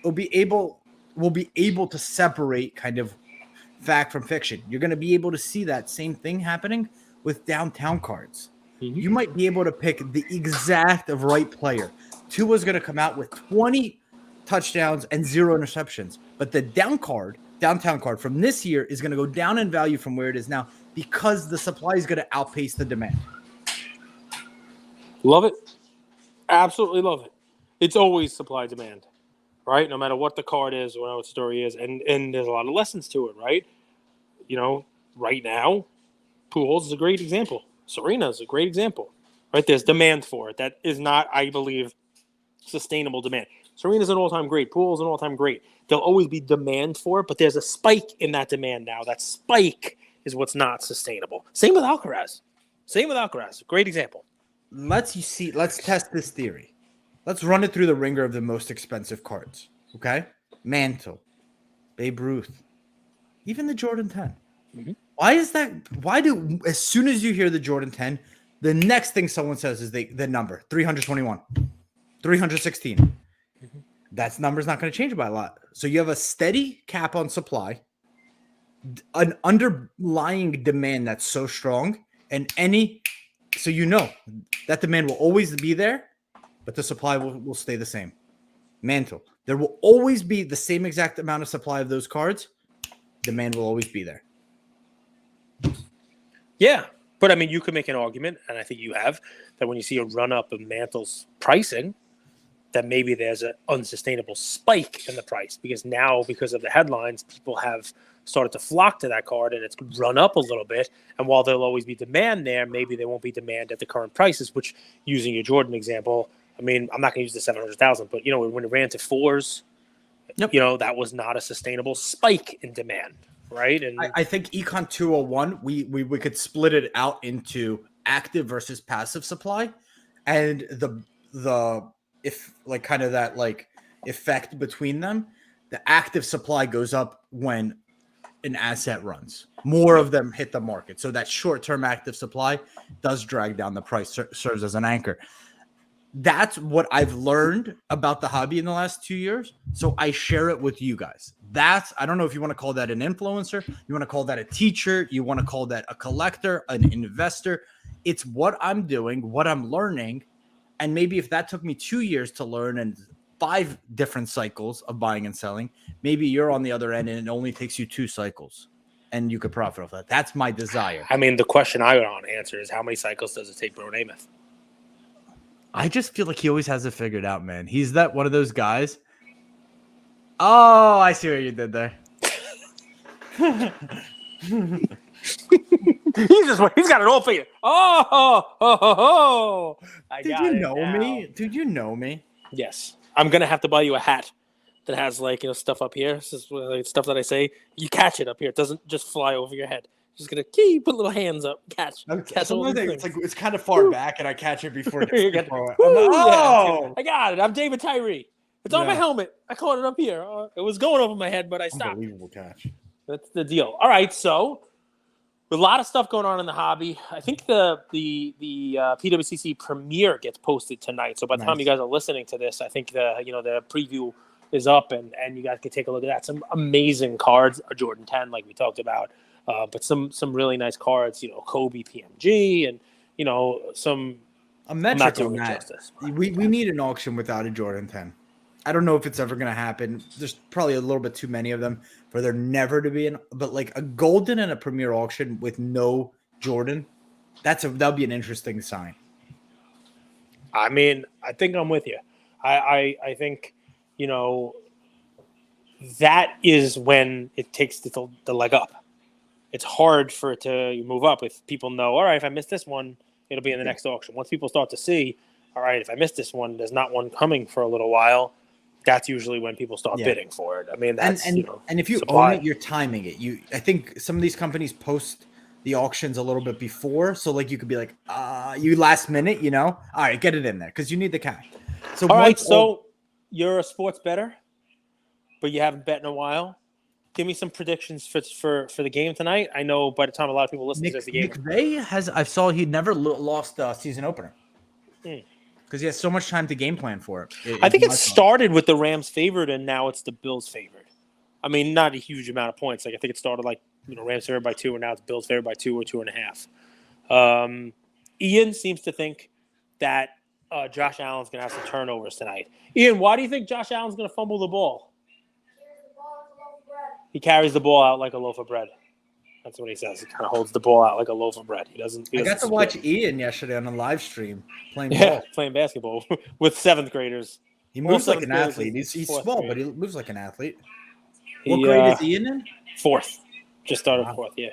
we'll be able to separate kind of fact from fiction. You're going to be able to see that same thing happening with downtown cards.
Mm-hmm.
You might be able to pick the exact right player. Tua's going to come out with 20 touchdowns and 0 interceptions. But the downtown card from this year is going to go down in value from where it is now because the supply is going to outpace the demand.
Love it. Absolutely love it. It's always supply demand, right? No matter what the card is or what the story is. And there's a lot of lessons to it, right? You know, right now, Pujols is a great example. Serena is a great example, right? There's demand for it. That is not, I believe, sustainable demand. Serena's an all-time great. Pujols an all-time great. There'll always be demand for it, but there's a spike in that demand now. That spike is what's not sustainable. Same with Alcaraz. Great example.
Let's test this theory. Let's run it through the ringer of the most expensive cards. Okay? Mantle, Babe Ruth, even the Jordan 10.
Mm-hmm.
Why is that? Why do, as soon as you hear the Jordan 10, the next thing someone says is the number 321, 316. Mm-hmm. That number's not going to change by a lot. So you have a steady cap on supply, an underlying demand that's so strong, and so you know that demand will always be there, but the supply will stay the same. Mantle, there will always be the same exact amount of supply of those cards. Demand will always be there.
Yeah, but I mean, you could make an argument, and I think you have, that when you see a run-up of Mantle's pricing, that maybe there's an unsustainable spike in the price because now, because of the headlines, people have started to flock to that card and it's run up a little bit. And while there'll always be demand there, maybe there won't be demand at the current prices, which, using your Jordan example, I mean, I'm not going to use the 700,000, but, you know, when it ran to 4s,
yep,
you know, that was not a sustainable spike in demand, right? And
I think Econ 201, we could split it out into active versus passive supply, and the if like kind of that like effect between them. The active supply goes up when an asset runs. More of them hit the market. So that short-term active supply does drag down the price, serves as an anchor. That's what I've learned about the hobby in the last 2 years. So I share it with you guys. I don't know if you want to call that an influencer, you want to call that a teacher, you want to call that a collector, an investor. It's what I'm doing, what I'm learning. And maybe if that took me 2 years to learn and 5 different cycles of buying and selling, maybe you're on the other end and it only takes you 2 cycles and you could profit off that. That's my desire.
I mean, the question I want to answer is how many cycles does it take Bro Namath?
I just feel like he always has it figured out, man. He's that one of those guys. Oh, I see what you did there.
He's got it all figured. Oh.
Dude, you know me. Dude, you know me.
Yes. I'm going to have to buy you a hat that has, like, you know, stuff up here. This is like stuff that I say. You catch it up here. It doesn't just fly over your head. Just going to put little hands up. Catch all the things.
It's kind of far back, and I catch it before it gets
I got it. I'm David Tyree. It's on my helmet. I caught it up here. It was going over my head, but I stopped.
Unbelievable catch.
That's the deal. All right, so a lot of stuff going on in the hobby. I think the PWCC premiere gets posted tonight. So by the time you guys are listening to this, I think the preview is up, and you guys can take a look at that. Some amazing cards, a Jordan 10, like we talked about, but some really nice cards. You know, Kobe PMG, and you know
a metric on that. We need an auction without a Jordan 10. I don't know if it's ever going to happen. There's probably a little bit too many of them for there never to be but like a golden and a premier auction with no Jordan, that'll be an interesting sign.
I mean, I think I'm with you. I think, you know, that is when it takes the leg up. It's hard for it to move up if people know, all right, if I miss this one, it'll be in the next auction. Once people start to see, all right, if I miss this one, there's not one coming for a little while. That's usually when people start bidding for it. I mean, that's
and if you own it, you're timing it. I think some of these companies post the auctions a little bit before. So like you could be like, you last minute, all right, get it in there because you need the cash. So
All right, so you're a sports bettor, but you haven't bet in a while. Give me some predictions for the game tonight. I know by the time a lot of people listen to this, the game.
McVay I saw he never lost a season opener because he has so much time to game plan for it.
I think it started with the Rams favored, and now it's the Bills favored. I mean, not a huge amount of points. Like I think it started like Rams favored by 2, and now it's Bills favored by 2 or 2.5. Ian seems to think that Josh Allen's going to have some turnovers tonight. Ian, why do you think Josh Allen's going to fumble the ball? He carries the ball out like a loaf of bread. That's what he says. He kind of holds the ball out like a loaf of bread. He doesn't.
I got to watch Ian yesterday on a live stream playing ball.
Playing basketball with 7th graders.
He moves like an athlete. He's small, but he moves like an athlete. What grade is Ian in?
4th. Just started 4th. Yeah.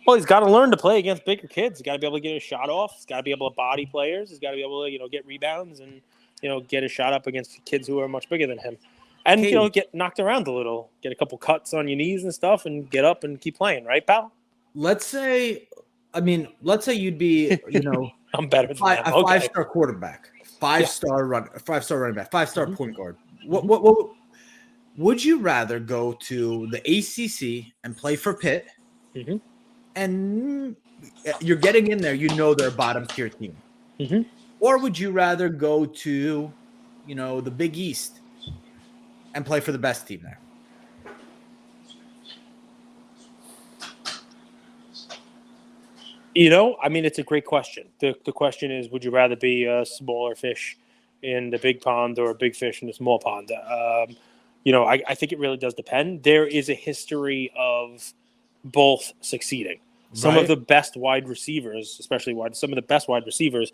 Well, he's got to learn to play against bigger kids. He's got to be able to get a shot off. He's got to be able to body players. He's got to be able to get rebounds and get a shot up against kids who are much bigger than him. And, get knocked around a little, get a couple cuts on your knees and stuff and get up and keep playing. Right, pal?
Let's say you'd be,
I'm better than that.
A 5-star quarterback, 5-star running back, 5-star point guard. What would you rather go to the ACC and play for Pitt?
Mm-hmm.
And you're getting in there, they're a bottom tier team.
Mm-hmm.
Or would you rather go to, the Big East and play for the best team there?
It's a great question. The question is, would you rather be a smaller fish in the big pond or a big fish in the small pond? I think it really does depend. There is a history of both succeeding. Some of the best wide receivers, especially some of the best wide receivers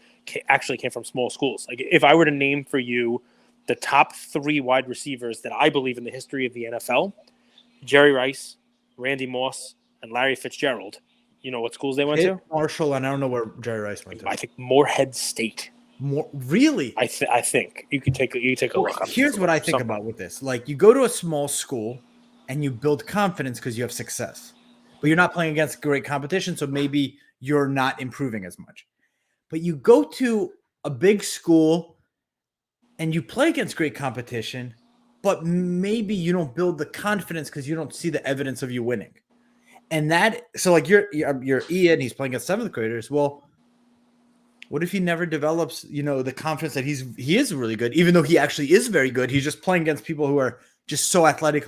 actually came from small schools. Like if I were to name for you the top 3 wide receivers that I believe in the history of the NFL, Jerry Rice, Randy Moss, and Larry Fitzgerald. You know what schools they went to?
Marshall, and I don't know where Jerry Rice went to.
I think Morehead State.
Really?
I think you can take a look.
Here's what I think about with this: like you go to a small school, and you build confidence because you have success, but you're not playing against great competition, so maybe you're not improving as much. But you go to a big school, and you play against great competition, but maybe you don't build the confidence because you don't see the evidence of you winning. And so like you're Ian, he's playing against 7th graders. Well, what if he never develops, the confidence that he is really good, even though he actually is very good? He's just playing against people who are just so athletic.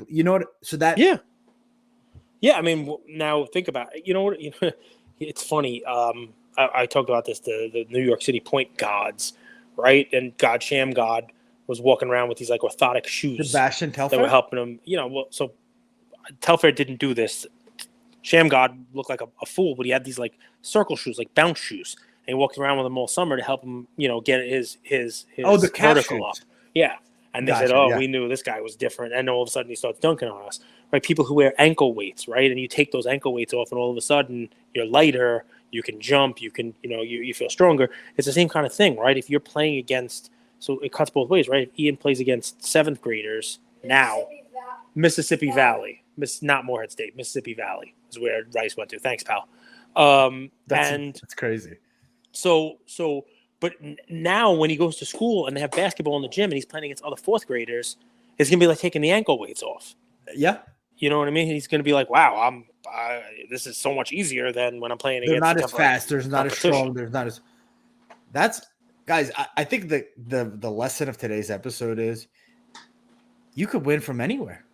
So that
yeah. I mean, now think about it. It's funny. I talked about this the New York City point gods, right? And Sham God was walking around with these like orthotic shoes.
Sebastian Telfair?
That were helping him. So Telfair didn't do this. Sham God looked like a fool, but he had these like circle shoes, like bounce shoes. And he walked around with them all summer to help him, get his
the
vertical up.
shoes.
Yeah. And they said, we knew this guy was different. And all of a sudden he starts dunking on us, right? People who wear ankle weights, right? And you take those ankle weights off and all of a sudden you're lighter, you can jump, you can, you feel stronger. It's the same kind of thing, right? If you're playing against, so it cuts both ways, right? If Ian plays against 7th graders now, Mississippi Valley, not Morehead State, Mississippi Valley is where Rice went to. Thanks, pal.
That's crazy.
But now when he goes to school and they have basketball in the gym and he's playing against other 4th graders, it's going to be like taking the ankle weights off.
Yeah.
You know what I mean? He's going to be like, wow, this is so much easier than when I'm playing against.
They're not as fast. There's not as strong. There's not as. That's guys. I think the lesson of today's episode is you could win from anywhere.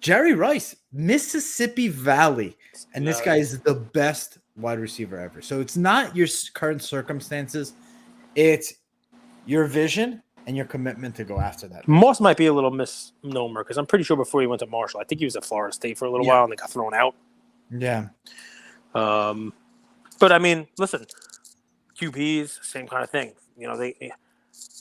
Jerry Rice, Mississippi Valley, and this guy is the best wide receiver ever. So it's not your current circumstances, it's your vision and your commitment to go after that.
Moss might be a little misnomer because I'm pretty sure before he went to Marshall, I think he was at Florida State for a little while and they got thrown out.
Yeah.
But I mean, listen, QBs, same kind of thing.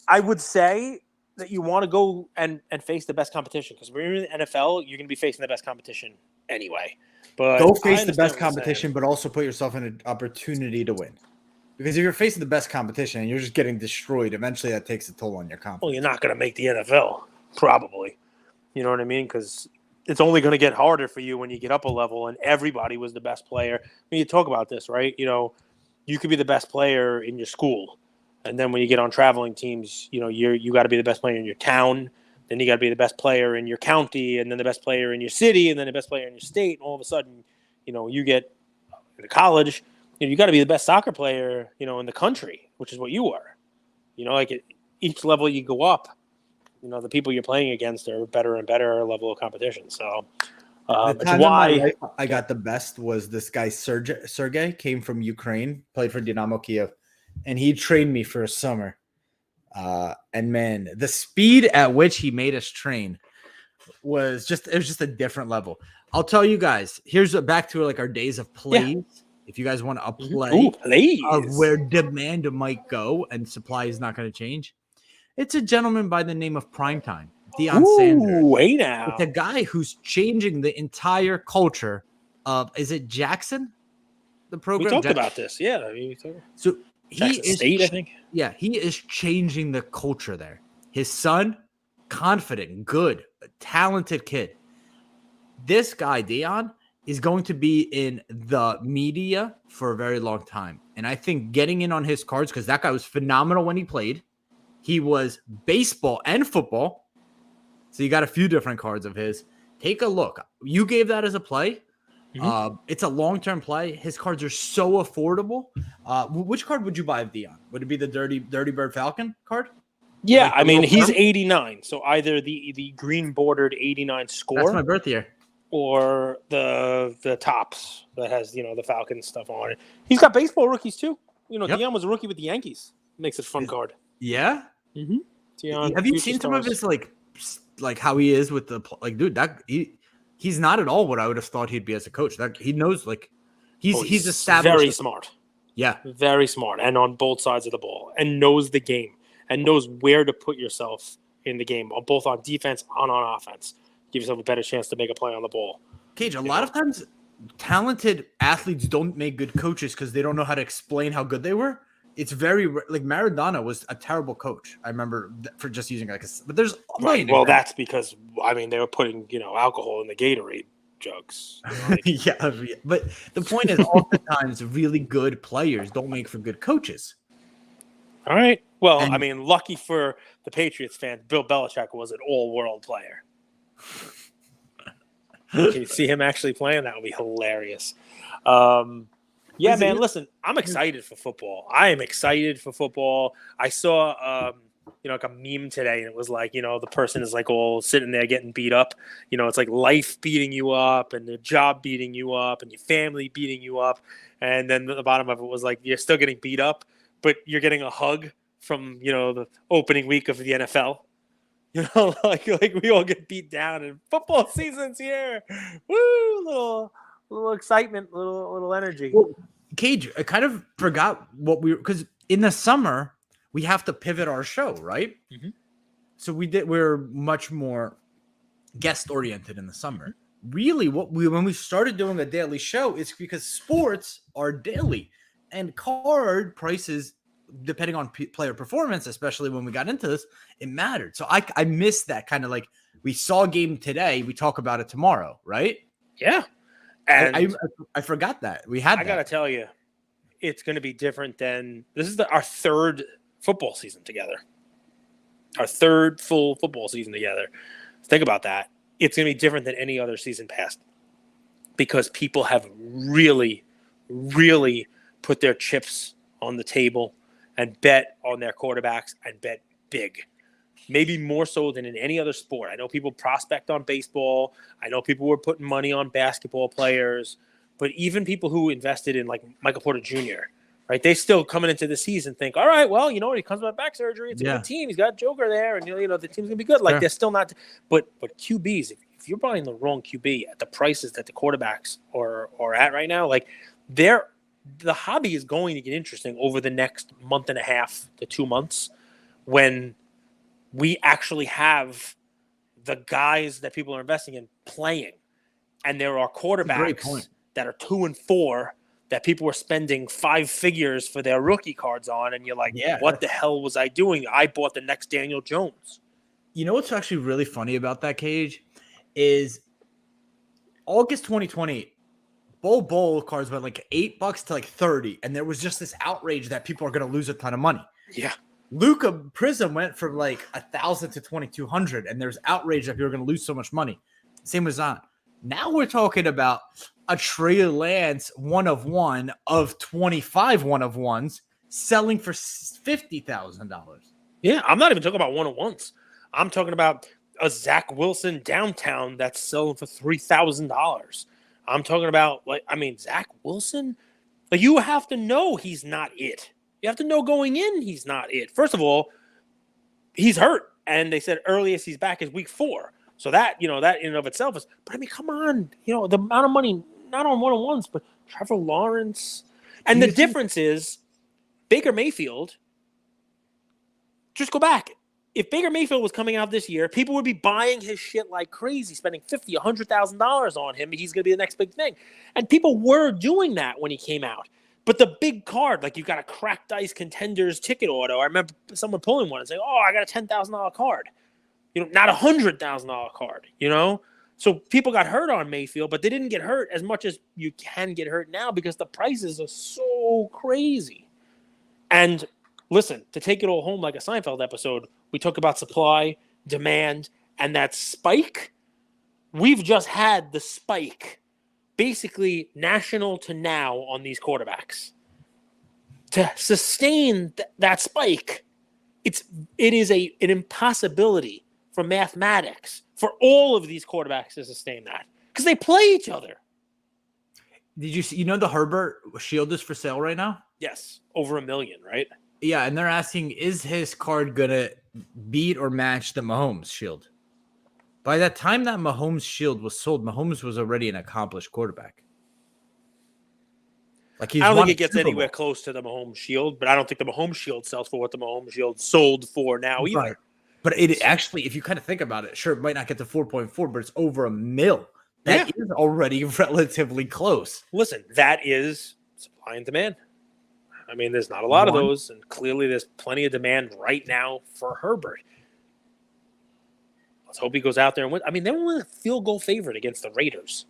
I would say that you want to go and face the best competition because when you're in the NFL, you're going to be facing the best competition anyway. But
go face the best competition, but also put yourself in an opportunity to win. Because if you're facing the best competition and you're just getting destroyed, eventually that takes a toll on your confidence.
Well, you're not going to make the NFL, probably. You know what I mean? Because it's only going to get harder for you when you get up a level and everybody was the best player. When you talk about this, right? You could be the best player in your school, and then when you get on traveling teams, you got to be the best player in your town. Then you got to be the best player in your county, and then the best player in your city, and then the best player in your state. And all of a sudden, you get to college. You got to be the best soccer player, in the country, which is what you are. Like at each level you go up, the people you're playing against are better and better level of competition. So
the
it's
time in
why
my life I got the best was this guy Sergey came from Ukraine, played for Dynamo Kiev, and he trained me for a summer. And man, the speed at which he made us train was just a different level. I'll tell you guys, here's back to like our days of plays. Yeah. If you guys want a play of where demand might go and supply is not going to change, it's a gentleman by the name of Primetime, Deion Sanders.
Wait now.
It's a guy who's changing the entire culture of, is it Jackson? The program?
We talked about this. Yeah.
So
Jackson State, I think.
Yeah, he is changing the culture there. His son, confident, good, talented kid. This guy, Deion, is going to be in the media for a very long time. And I think getting in on his cards, because that guy was phenomenal when he played. He was baseball and football. So you got a few different cards of his. Take a look. You gave that as a play. Mm-hmm. It's a long-term play. His cards are so affordable. Which card would you buy of Deion? Would it be the Dirty Bird Falcon card?
Yeah, like he's 89. So either the green bordered 89 score.
That's my birth year.
Or the tops that has, the Falcon stuff on it. He's got baseball rookies too. Yep. Deion was a rookie with the Yankees. Makes it a fun card.
Yeah.
Mm-hmm. Deion,
have you seen some of his like how he is with the dude? That he's not at all what I would have thought he'd be as a coach. That he knows he's established.
Very smart.
Yeah,
very smart, and on both sides of the ball, and knows the game, and knows where to put yourself in the game, both on defense and on offense. Give yourself a better chance to make a play on the ball.
Cage, a lot of times talented athletes don't make good coaches because they don't know how to explain how good they were. It's very like Maradona was a terrible coach. I remember for just using but there's
well, that's because they were putting alcohol in the Gatorade jugs.
Yeah, but the point is, oftentimes really good players don't make for good coaches.
All right. Well, lucky for the Patriots fans, Bill Belichick was an all-world player. Can you see him actually playing? That would be hilarious. Yeah, man, listen, I'm excited for football. I am excited for football. I saw, like a meme today, and it was like, the person is like all sitting there getting beat up. It's like life beating you up and the job beating you up and your family beating you up. And then the bottom of it was like, you're still getting beat up, but you're getting a hug from, the opening week of the NFL. Like we all get beat down and football season's here. Woo! Little excitement, little energy.
Well, Cage, I kind of forgot what because in the summer we have to pivot our show, right?
Mm-hmm.
So we're much more guest oriented in the summer. Really, when we started doing a daily show, it's because sports are daily and card prices, depending on player performance, especially when we got into this, it mattered. So I missed that kind of like we saw a game today, we talk about it tomorrow, right?
Yeah. And
I forgot that we had.
I gotta tell you, it's going to be different than this is our third football season together. Our third full football season together. Think about that. It's going to be different than any other season past because people have really, really put their chips on the table and bet on their quarterbacks and bet big. Maybe more so than in any other sport. I know people prospect on baseball. I know people were putting money on basketball players. But even people who invested in like Michael Porter Jr., right? They still coming into the season think, all right, well, he comes with back surgery. It's a good team. He's got Joker there. And, the team's going to be good. Like, they're still not. But QBs, if you're buying the wrong QB at the prices that the quarterbacks are at right now, like, the hobby is going to get interesting over the next month and a half to 2 months when we actually have the guys that people are investing in playing. And there are quarterbacks that are 2 and 4 that people were spending 5 figures for their rookie cards on. And you're like, what the hell was I doing? I bought the next Daniel Jones.
You know what's actually really funny about that, Cage, is August 2020, bowl cards went like $8 to like 30, and there was just this outrage that people are going to lose a ton of money.
Yeah.
Luca Prism went from like 1,000 to 2,200, and there's outrage that people are going to lose so much money. Same with Zion. Now we're talking about a Trey Lance 1/1 of 25 1/1s selling for $50,000.
Yeah, I'm not even talking about 1/1s. I'm talking about a Zach Wilson downtown that's selling for $3,000. I'm talking about Zach Wilson. Like, you have to know he's not it. You have to know going in he's not it. First of all, he's hurt, and they said earliest he's back is week 4. So that that in and of itself is. But I mean, come on, the amount of money not on 1/1s, but Trevor Lawrence, and the difference is Baker Mayfield. Just go back. If Baker Mayfield was coming out this year, people would be buying his shit like crazy, spending $50,000, $100,000 on him. He's going to be the next big thing. And people were doing that when he came out. But the big card, like you've got a cracked dice contenders ticket auto. I remember someone pulling one and saying, oh, I got a $10,000 card. Not a $100,000 card, So people got hurt on Mayfield, but they didn't get hurt as much as you can get hurt now because the prices are so crazy. And listen, to take it all home like a Seinfeld episode, we talk about supply, demand, and that spike. We've just had the spike, basically national to now on these quarterbacks. To sustain that spike, it is an impossibility for mathematics for all of these quarterbacks to sustain that because they play each other.
Did you see, the Herbert Shield is for sale right now?
Yes, over $1 million, right?
Yeah, and they're asking, is his card going to beat or match the Mahomes Shield? By that time that Mahomes Shield was sold, Mahomes was already an accomplished quarterback. Like
I don't think it gets anywhere close to the Mahomes Shield, but I don't think the Mahomes Shield sells for what the Mahomes Shield sold for now either.
Right. But it actually, if you kind of think about it, sure, it might not get to 4.4, but it's over $1 million. That is already relatively close.
Listen, that is supply and demand. I mean, there's not a lot of those, and clearly there's plenty of demand right now for Herbert. Let's hope he goes out there and wins. I mean, they were a field goal favorite against the Raiders.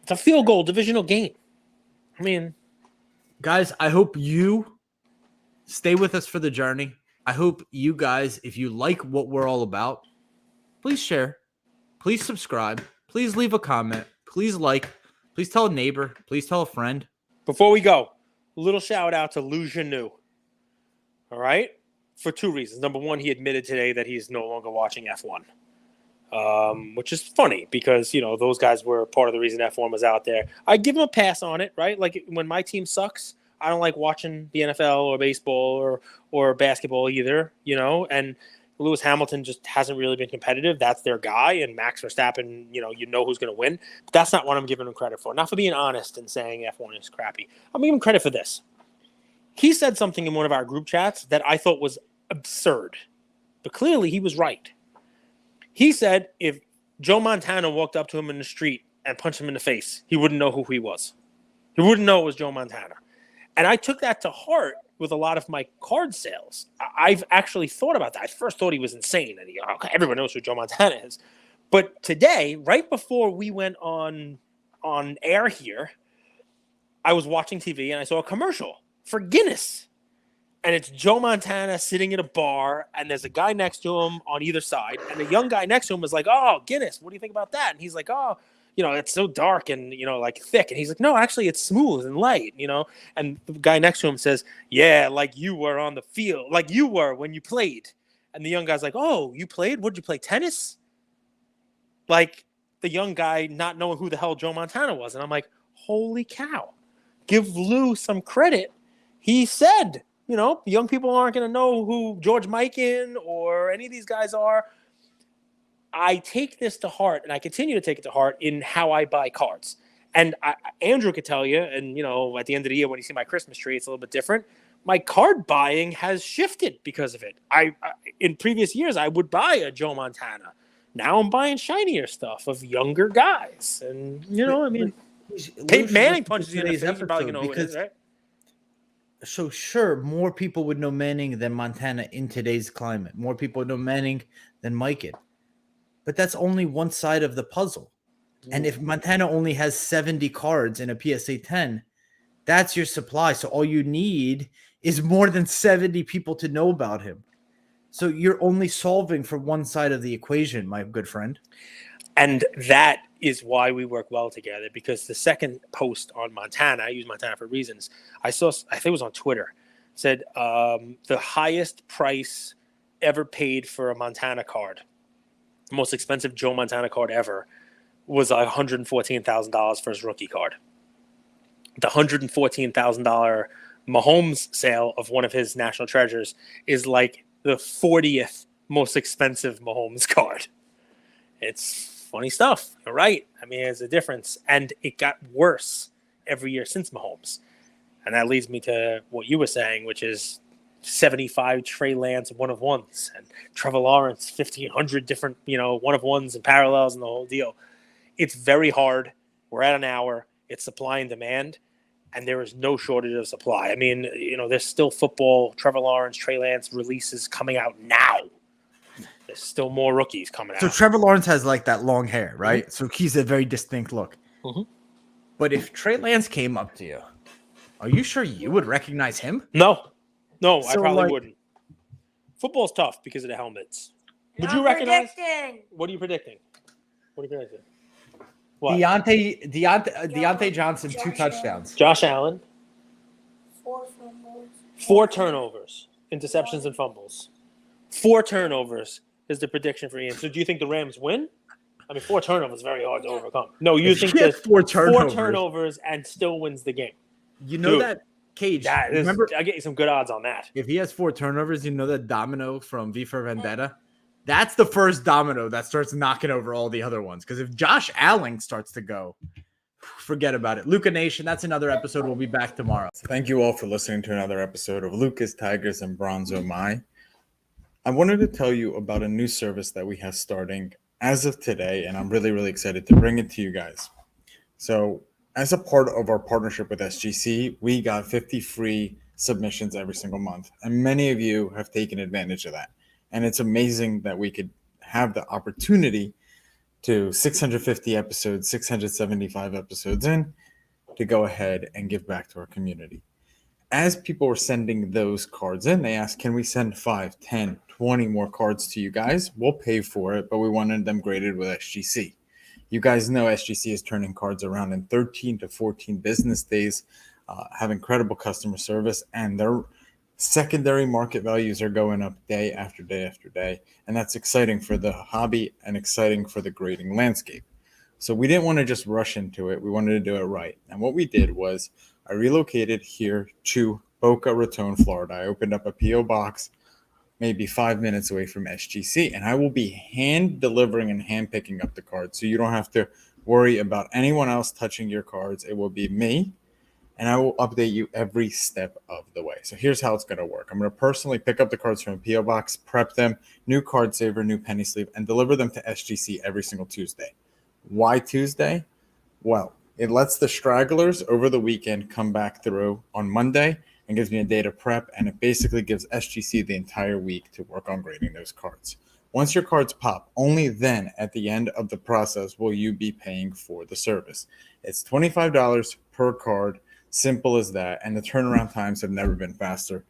It's a field goal divisional game. I mean,
guys, I hope you stay with us for the journey. I hope you guys, if you like what we're all about, please share, please subscribe, please leave a comment, please please tell a neighbor, please tell a friend.
Before we go, a little shout out to Lou Janou. All right? For 2 reasons. Number one, he admitted today that he's no longer watching F1, which is funny because, those guys were part of the reason F1 was out there. I give him a pass on it, right? Like when my team sucks, I don't like watching the NFL or baseball or basketball either, and Lewis Hamilton just hasn't really been competitive. That's their guy, and Max Verstappen, who's going to win. But that's not what I'm giving him credit for. Not for being honest and saying F1 is crappy. I'm giving him credit for this. He said something in one of our group chats that I thought was absurd, but clearly he was right. He said if Joe Montana walked up to him in the street and punched him in the face, he wouldn't know who he was. He wouldn't know it was Joe Montana. And I took that to heart with a lot of my card sales. I've actually thought about that. I first thought he was insane. And everyone knows who Joe Montana is. But today, right before we went on air here, I was watching TV and I saw a commercial for Guinness. And it's Joe Montana sitting at a bar, and there's a guy next to him on either side. And the young guy next to him was like, oh, Guinness, what do you think about that? And he's like, oh, it's so dark and, like thick. And he's like, no, actually, it's smooth and light, And the guy next to him says, yeah, like you were on the field, like you were when you played. And the young guy's like, oh, you played? What did you play, tennis? Like the young guy not knowing who the hell Joe Montana was. And I'm like, holy cow, give Lou some credit. He said, young people aren't going to know who George Mikan or any of these guys are. I take this to heart, and I continue to take it to heart in how I buy cards. And Andrew could tell you, and, at the end of the year when you see my Christmas tree, it's a little bit different. My card buying has shifted because of it. In previous years, I would buy a Joe Montana. Now I'm buying shinier stuff of younger guys. And, Peyton Manning punches you in the face, you're probably going to know who it is, right?
So sure, more people would know Manning than Montana in today's climate. More people would know Manning than Mikan. But that's only one side of the puzzle. And if Montana only has 70 cards in a PSA 10, that's your supply. So all you need is more than 70 people to know about him. So you're only solving for one side of the equation, my good friend.
And that is why we work well together, because the second post on Montana, I use Montana for reasons, I think it was on Twitter, said the highest price ever paid for a Montana card, the most expensive Joe Montana card ever, was $114,000 for his rookie card. The $114,000 Mahomes sale of one of his national treasures is like the 40th most expensive Mahomes card. It's funny stuff. You're right. I mean, there's a difference. And it got worse every year since Mahomes. And that leads me to what you were saying, which is 75 Trey Lance one-of-ones and Trevor Lawrence, 1,500 different, one-of-ones and parallels and the whole deal. It's very hard. We're at an hour. It's supply and demand, and there is no shortage of supply. I mean, there's still football, Trevor Lawrence, Trey Lance releases coming out now. There's still more rookies coming out.
So Trevor Lawrence has like that long hair, right? Mm-hmm. So he's a very distinct look.
Mm-hmm.
But if Trey Lance came up to you, are you sure you would recognize him?
No, I probably wouldn't. Football's tough because of the helmets. Would you recognize? What are you predicting? What are you predicting? What?
Deontay Johnson, 2 touchdowns.
Josh Allen.
4 fumbles.
4 turnovers, interceptions, and fumbles. 4 turnovers is the prediction for Ian. So do you think the Rams win? I mean, 4 turnovers is very hard to overcome. No, you think that
4
turnovers and still wins the game.
You know, dude, that Cage.
Remember, I get you some good odds on that.
If he has 4 turnovers, you know that Domino from V for Vendetta? That's the first domino that starts knocking over all the other ones. Because if Josh Allen starts to go, forget about it. Luca Nation, that's another episode. We'll be back tomorrow.
Thank you all for listening to another episode of Lucas, Tigers, and Bronzo Mai. I wanted to tell you about a new service that we have starting as of today, and I'm really, really excited to bring it to you guys. So as a part of our partnership with SGC, we got 50 free submissions every single month, and many of you have taken advantage of that. And it's amazing that we could have the opportunity to 650 episodes, 675 episodes in, to go ahead and give back to our community. As people were sending those cards in, they asked, can we send 5, 10, 20 more cards to you guys? We'll pay for it, but we wanted them graded with SGC. You guys know SGC is turning cards around in 13 to 14 business days, have incredible customer service, and their secondary market values are going up day after day after day. And that's exciting for the hobby and exciting for the grading landscape. So we didn't want to just rush into it. We wanted to do it right. And what we did was I relocated here to Boca Raton, Florida. I opened up a P.O. box maybe 5 minutes away from SGC, and I will be hand delivering and hand picking up the cards. So you don't have to worry about anyone else touching your cards. It will be me, and I will update you every step of the way. So here's how it's going to work. I'm going to personally pick up the cards from a P.O. box, prep them, new card saver, new penny sleeve, and deliver them to SGC every single Tuesday. Why Tuesday? Well, it lets the stragglers over the weekend come back through on Monday and gives me a day to prep, and it basically gives SGC the entire week to work on grading those cards. Once your cards pop, only then at the end of the process will you be paying for the service. It's $25 per card, simple as that, and the turnaround times have never been faster.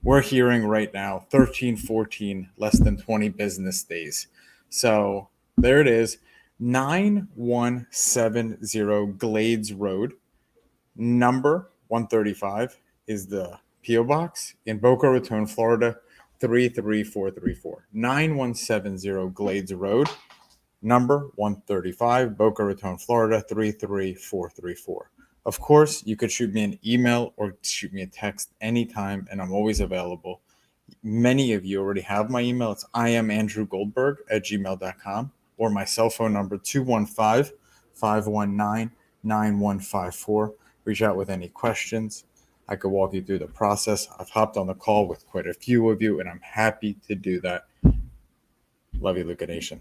We're hearing right now 13, 14, less than 20 business days. So there it is, 9170 Glades Road, number 135 is the P.O. Box in Boca Raton, Florida, 33434. 9170 Glades Road, number 135, Boca Raton, Florida, 33434. Of course, you could shoot me an email or shoot me a text anytime, and I'm always available. Many of you already have my email. It's iamandrewgoldberg@gmail.com, or my cell phone number, 215-519-9154. Reach out with any questions. I could walk you through the process. I've hopped on the call with quite a few of you, and I'm happy to do that. Love you, Luca Nation.